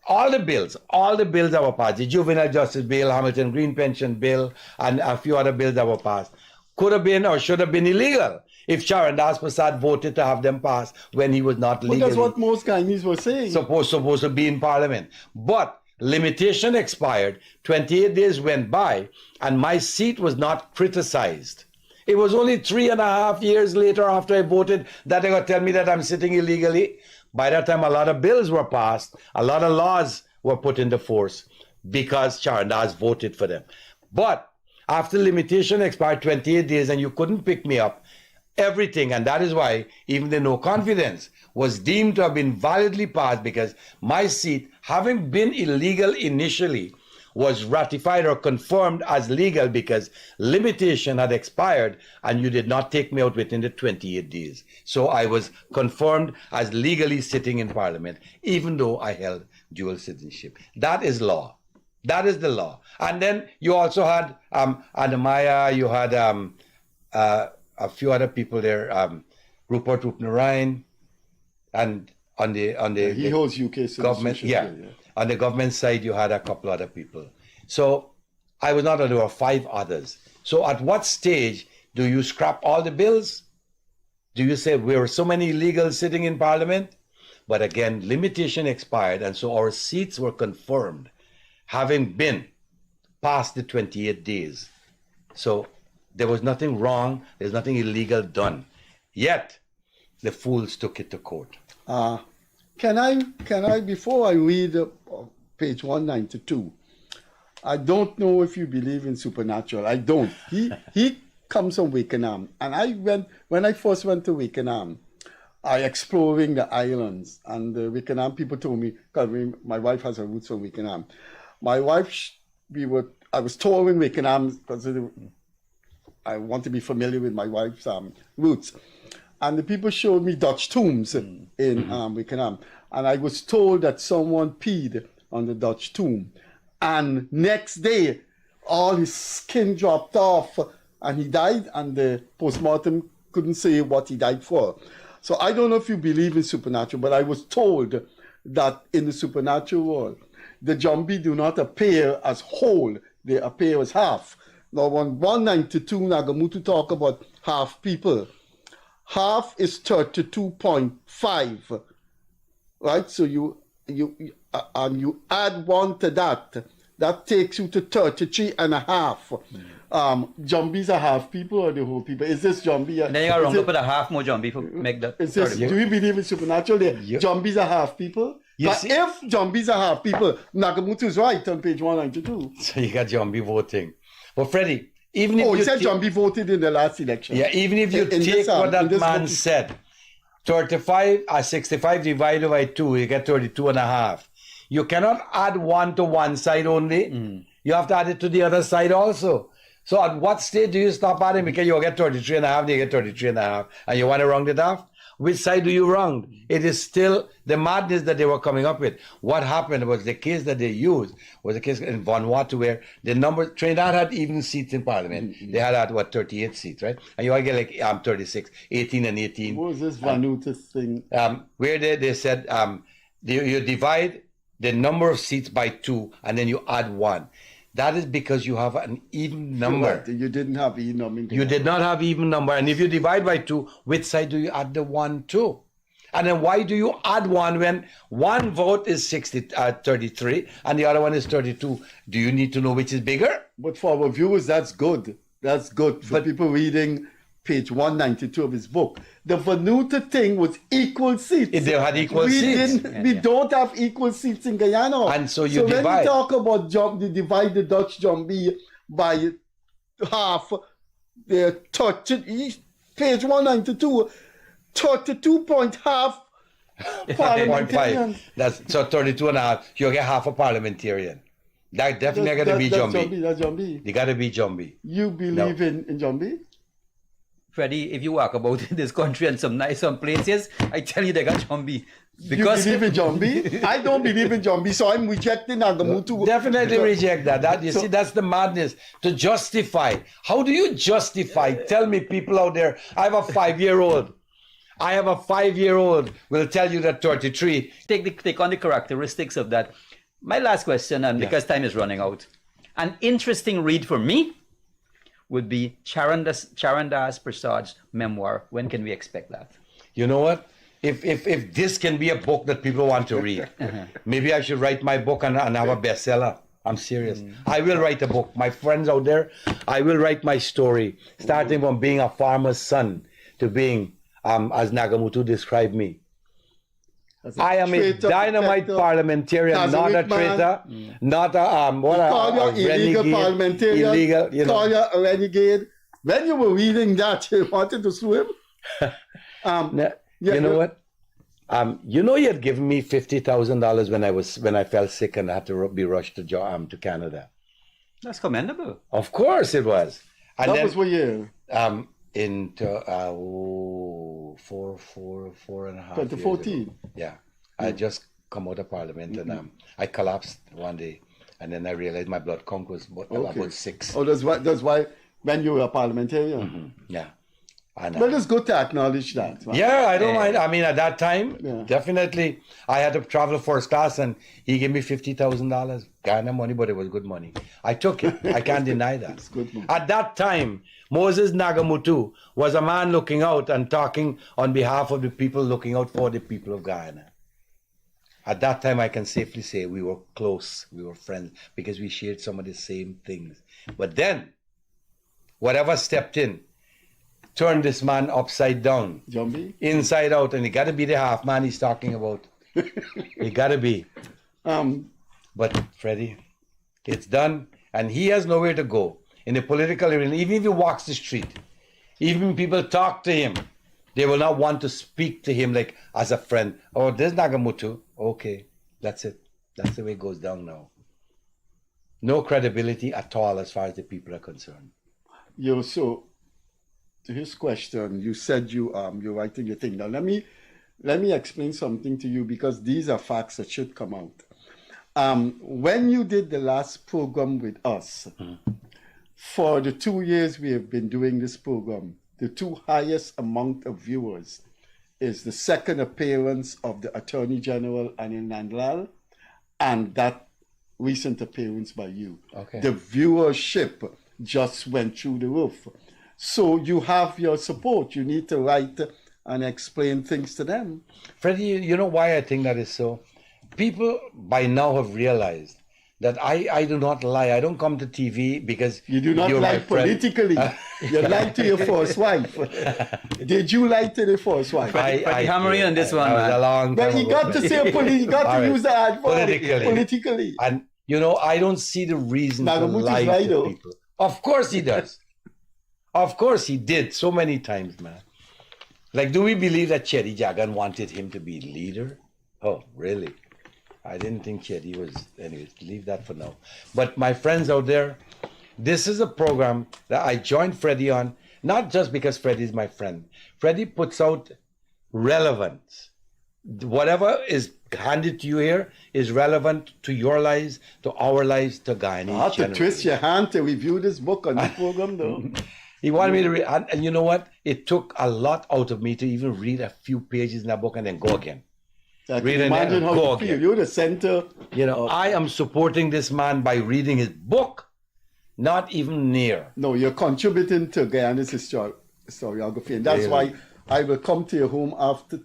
all the bills that were passed, the Juvenile Justice Bill, Hamilton Green Pension Bill, and a few other bills that were passed, could have been or should have been illegal if Charandass Persaud voted to have them passed when he was not legally.
But that's what most Guyanese were saying.
Supposed to be in Parliament. But limitation expired, 28 days went by, and my seat was not criticized. It was only 3.5 years later after I voted that they got to tell me that I'm sitting illegally. By that time, a lot of bills were passed, a lot of laws were put into force because Charandass voted for them. But after limitation expired 28 days and you couldn't pick me up, everything, and that is why even the no confidence was deemed to have been validly passed, because my seat, having been illegal initially, was ratified or confirmed as legal because limitation had expired and you did not take me out within the 28 days. So I was confirmed as legally sitting in Parliament, even though I held dual citizenship. That is law. That is the law. And then you also had Anamaya, you had a few other people there, Rupert Rupnarayan, and on the
He holds UK
government.
citizenship.
Yeah. On the government side, you had a couple other people. So I was not. There were 5 others. So at what stage do you scrap all the bills? Do you say there were so many illegals sitting in Parliament? But again, limitation expired, and so our seats were confirmed, having been past the 28 days. So there was nothing wrong. There's nothing illegal done. Yet the fools took it to court.
Can I, before I read page 192, I don't know if you believe in supernatural. I don't. He comes from Wakenham, and when I first went to Wakenham, I exploring the islands, and the Wakenham people told me, because my wife has her roots from Wakenham. My wife, I was touring Wakenham because I want to be familiar with my wife's roots. And the people showed me Dutch tombs in Wakenham. And I was told that someone peed on the Dutch tomb. And next day, all his skin dropped off and he died, and the postmortem couldn't say what he died for. So I don't know if you believe in supernatural, but I was told that in the supernatural world, the Jumbie do not appear as whole, they appear as half. Now, on 192, Nagamootoo talk about half people. Half is 32.5, right? So you add 1 to that takes you to 33 and a half. Jumbies are half people or the whole people? Is this Jumbie?
And then you got to round up with a half more Jumbie for make that.
Do you believe in supernatural? Jumbies are half people? But if Jumbies are half people, Nagamootoo is right on page 192.
So you got Jumbie voting. But Freddie, even if
he said Jumbie voted in the last election.
Yeah, even if you take what that man said, 35 or 65 divided by 2, you get 32 and a half. You cannot add 1 to one side only. You have to add it to the other side also. So at what stage do you stop adding? Because you get 33 and a half, you get 33 and a half, and you want to round it off? Which side do you round? It is still the madness that they were coming up with. What happened was the case that they used was the case in Vanuatu where the number, Trinidad had even seats in Parliament. They had 38 seats, right? And you all get like 36, 18 and 18.
What was this Vanuatu thing?
Where they said you divide the number of seats by 2 and then you add 1. That is because you have an even number.
You didn't have even number.
You did not have even number. And if you divide by 2, which side do you add the 1 to? And then why do you add 1 when one vote is 33 and the other one is 32? Do you need to know which is bigger?
But for our viewers, that's good. That's good for people reading page 192 of his book. The Vanuatu thing was equal seats.
They had equal seats.
We don't have equal seats in Guyana.
And so you divide.
When you talk about divide the Dutch Jumbie by half, they're page 192, 32.5 parliamentarians.
That's so 32 and a half. You get half a parliamentarian. That definitely got to be Jumbie.
That's Jumbie.
They got to be Jumbie.
You believe in Jumbie?
Freddie, if you walk about in this country and some places, I tell you they got Jumbie. Because
you believe in Jumbie? I don't believe in Jumbie, so I'm rejecting Nagamootoo.
Definitely reject that. See, that's the madness. To justify. How do you justify? Tell me, people out there, I have a 5-year-old. I have a 5-year-old will tell you that 33.
Take on the characteristics of that. My last question, and because time is running out. An interesting read for me would be Charandass Persaud's memoir. When can we expect that?
You know what? If this can be a book that people want to read, maybe I should write my book and have a bestseller. I'm serious. I will write a book. My friends out there, I will write my story, starting from being a farmer's son to being, as Nagamootoo described me. I am a dynamite parliamentarian, not a traitor, not a
illegal
renegade,
parliamentarian.
Illegal, you know.
Call you a renegade. When you were reading that, you wanted to sue him.
You know what? You know, you had given me $50,000 when I fell sick and I had to be rushed to Canada.
That's commendable.
Of course, it was. And
that was what year?
In 4.5
2014.
Yeah, I just come out of Parliament and I collapsed one day, and then I realized my blood count was about 6.
Oh, that's why when you were a parliamentarian.
Yeah, And,
But it's good to acknowledge that. Right?
yeah, I don't mind. I mean, at that time, definitely, I had to travel first class, and he gave me $50,000 Ghana money, but it was good money. I took it. I can't deny that.
It's good money.
At that time, Moses Nagamootoo was a man looking out and talking on behalf of the people, looking out for the people of Guyana. At that time, I can safely say we were close, we were friends, because we shared some of the same things. But then, whatever stepped in, turned this man upside down,
Jumbie?
inside out, and he got to be the half man he's talking about. He got to be. But Freddie, it's done, and he has nowhere to go in the political arena. Even if he walks the street, even if people talk to him, they will not want to speak to him like as a friend. Oh, there's Nagamootoo. Okay, that's it. That's the way it goes down now. No credibility at all as far as the people are concerned.
So to his question, you said you're writing your thing. Now let me explain something to you, because these are facts that should come out. When you did the last program with us, for the 2 years we have been doing this program, the two highest amount of viewers is the second appearance of the Attorney General Anil Nandlal and that recent appearance by you.
Okay.
The viewership just went through the roof. So you have your support. You need to write and explain things to them.
Freddie, you know why I think that is so? People by now have realized that I do not lie. I don't come to TV because
you do not lie politically. You lied to your first wife. Did you lie to the first wife?
I hammering on this one,
man. A long time
he got to say he got to use the ad politically.
And you know, I don't see the reason to lie to people. Of course he does. Of course he did so many times, man. Like, do we believe that Chetty Jagan wanted him to be leader? Oh, really? I didn't think Chetty was. Anyways, leave that for now. But my friends out there, this is a program that I joined Freddie on, not just because Freddie is my friend. Freddie puts out relevance. Whatever is handed to you here is relevant to your lives, to our lives, to Guyanese.
I have to twist your hand to review this book on the program, though.
He wanted me to read, and you know what? It took a lot out of me to even read a few pages in that book and then go again.
I can imagine how you feel. You're the center.
You know, I am supporting this man by reading his book, not even near.
No, you're contributing to Guyanese historiography, and that's why I will come to your home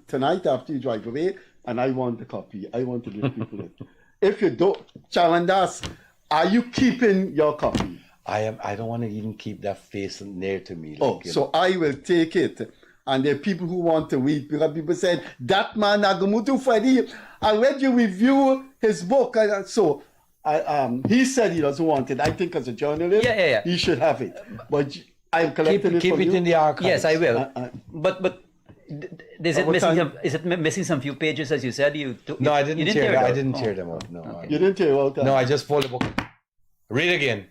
tonight after you drive away, and I want the copy. I want to give people it. If you don't, Charandass, are you keeping your copy?
I don't want to even keep that face near to me.
Like, so I will take it. And there are people who want to read, because people said, that man Nagamootoo Freddie, I read you review his book. So he said he doesn't want it. I think as a journalist, he should have it. But I'm collecting it
keep
from
it
you.
in the archives.
Yes, I will. But is it missing some few pages, as you said?
No, I didn't tear them. I didn't tear them out. No,
okay. You didn't tear out?
No, I just fold the book. Read again.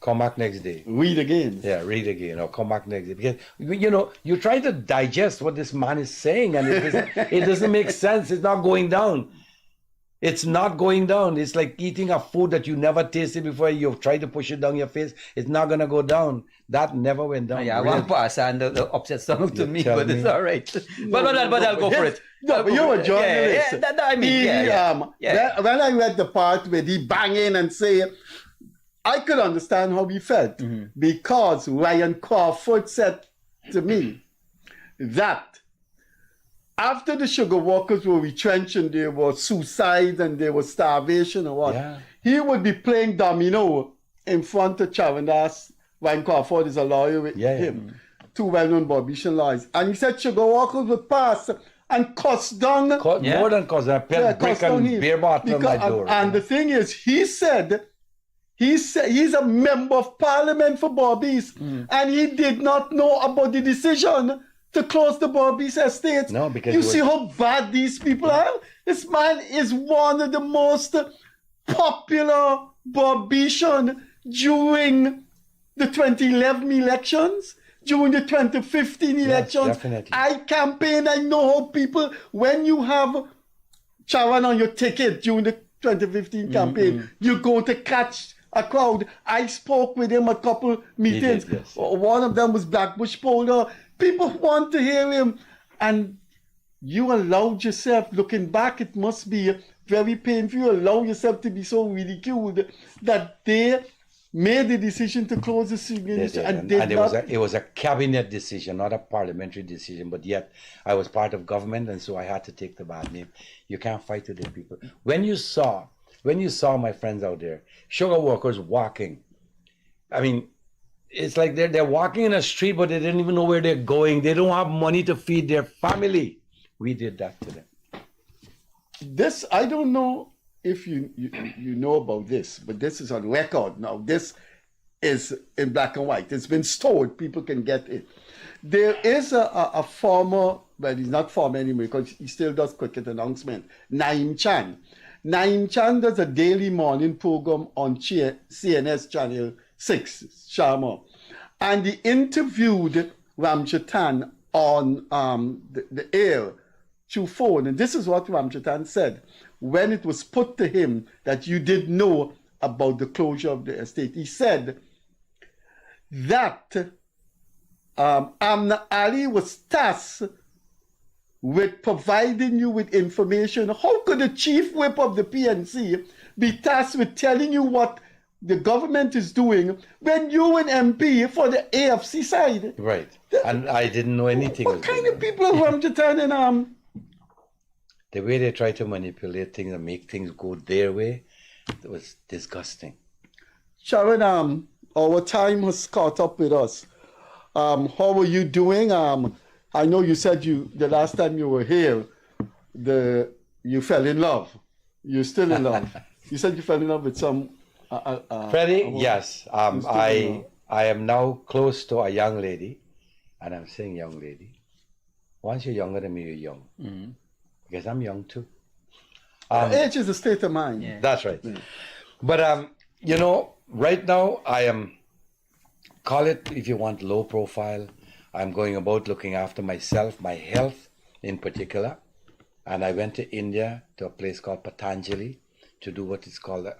Come back next day.
Read again.
Yeah, read again, or come back next day. Because you know, you're trying to digest what this man is saying, and it doesn't make sense. It's not going down. It's not going down. It's like eating a food that you never tasted before. You've tried to push it down your face. It's not gonna go down. That never went down.
Yeah, one pass and the upset stomach to me, but it's all right. But I'll go for it.
No, but you're a journalist.
When
I read the part where he bang in and say, I could understand how he felt, because Ryan Crawford said to me that after the sugar workers were retrenched and there was suicide and there was starvation or what, he would be playing domino in front of Charandass. Ryan Crawford is a lawyer with him, two well-known Barbadian lawyers. And he said sugar workers would pass and cuss down.
More than cuss, I put brick and beer bottle on my door.
And the thing is, he said he's a member of parliament for Barbies, and he did not know about the decision to close the Barbies estates.
No, because
you see how bad these people are? This man is one of the most popular Barbadian during the 2011 elections, during the 2015 elections.
Definitely.
I campaign, I know how people, when you have Charan on your ticket during the 2015 campaign, you're going to catch a crowd. I spoke with him a couple meetings. One of them was Blackbush Polder. People want to hear him. And you allowed yourself, looking back, it must be very painful. You allow yourself to be so ridiculed that they made the decision to close the signature
And it was a cabinet decision, not a parliamentary decision. But yet, I was part of government, and so I had to take the bad name. You can't fight with the people. When you saw my friends out there, sugar workers walking, I mean, it's like they're walking in a street, but they didn't even know where they're going. They don't have money to feed their family. We did that to them.
This, I don't know if you know about this, but this is on record now. This is in black and white. It's been stored. People can get it. There is a former, well, he's not former anymore because he still does cricket announcement, Naeem Chan. Naeem Chan does a daily morning program on CNS Channel 6, Sharma. And he interviewed Ramchatan on the air through phone. And this is what Ramchatan said when it was put to him that you did know about the closure of the estate. He said that Amna Ali was tasked with providing you with information. How could the chief whip of the PNC be tasked with telling you what the government is doing when you an MP for the AFC side?
Right. And I didn't know anything.
What kind of people are Ramchatan and
the way they try to manipulate things and make things go their way, it was disgusting.
Charan, our time has caught up with us. How are you doing? I know you said the last time you were here, you fell in love. You're still in love. You said you fell in love with some.
Freddie, yes. I am now close to a young lady, and I'm saying young lady. Once you're younger than me, you're young. Mm-hmm. Because I'm young too.
Age is a state of mind.
Yeah. That's right. Yeah. But right now I am, call it if you want, low profile. I'm going about looking after myself, my health in particular. And I went to India to a place called Patanjali to do what is called,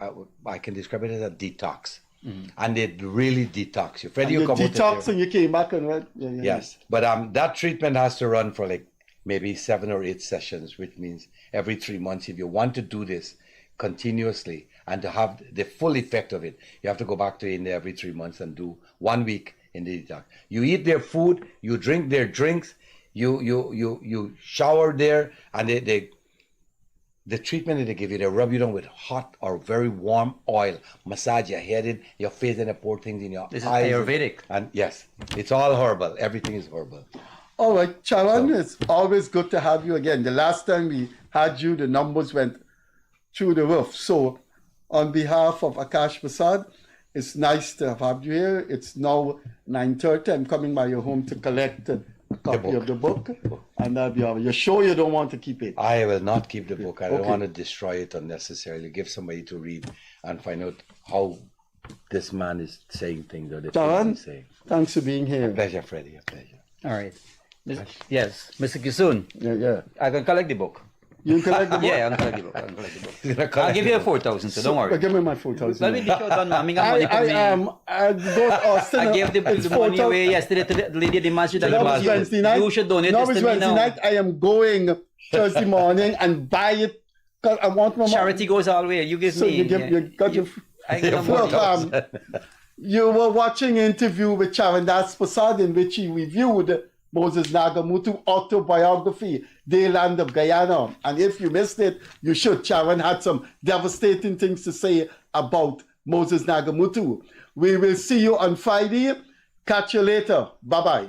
I can describe it as a detox. Mm-hmm. And it really detox you. Freddie, you come
detox and you came back and read. Yeah,
yes. But that treatment has to run for like maybe 7 or 8 sessions, which means every 3 months. If you want to do this continuously and to have the full effect of it, you have to go back to India every 3 months and do 1 week in the detox. You eat their food, you drink their drinks, you shower there, and the treatment that they give you, they rub you down with hot or very warm oil, massage your head, your face, and they pour things in your eyes.
This is Ayurvedic.
And yes, it's all herbal. Everything is herbal.
All right, Charan, it's always good to have you again. The last time we had you, the numbers went through the roof. So, on behalf of Akash Persaud, it's nice to have you here. It's now 9:30. I'm coming by your home to collect a copy of the book. And you're sure you don't want to keep it?
I will not keep the book. I don't want to destroy it unnecessarily. Give somebody to read and find out how this man is saying things or the
Charan,
things he's saying.
Thanks for being here.
A pleasure, Freddie. A pleasure.
All right. Yes, Mr. Kissoon.
Yeah.
I can collect the book.
You collect the book?
Yeah, I'll collect the book. I'll give you a 4,000, so don't worry.
Give me my 4,000.
Let me be sure done, ma'am. I gave the money away yesterday to the lady at the masjid.
Wednesday night.
You should donate this to me now.
Wednesday night, I am going Thursday morning and buy it because I want my money.
Charity goes all the way. You give me.
You got your... You were watching an interview with Charandass Persaud in which he reviewed Moses Nagamootoo autobiography, The Land of Guyana. And if you missed it, you should. Charan had some devastating things to say about Moses Nagamootoo. We will see you on Friday. Catch you later. Bye-bye.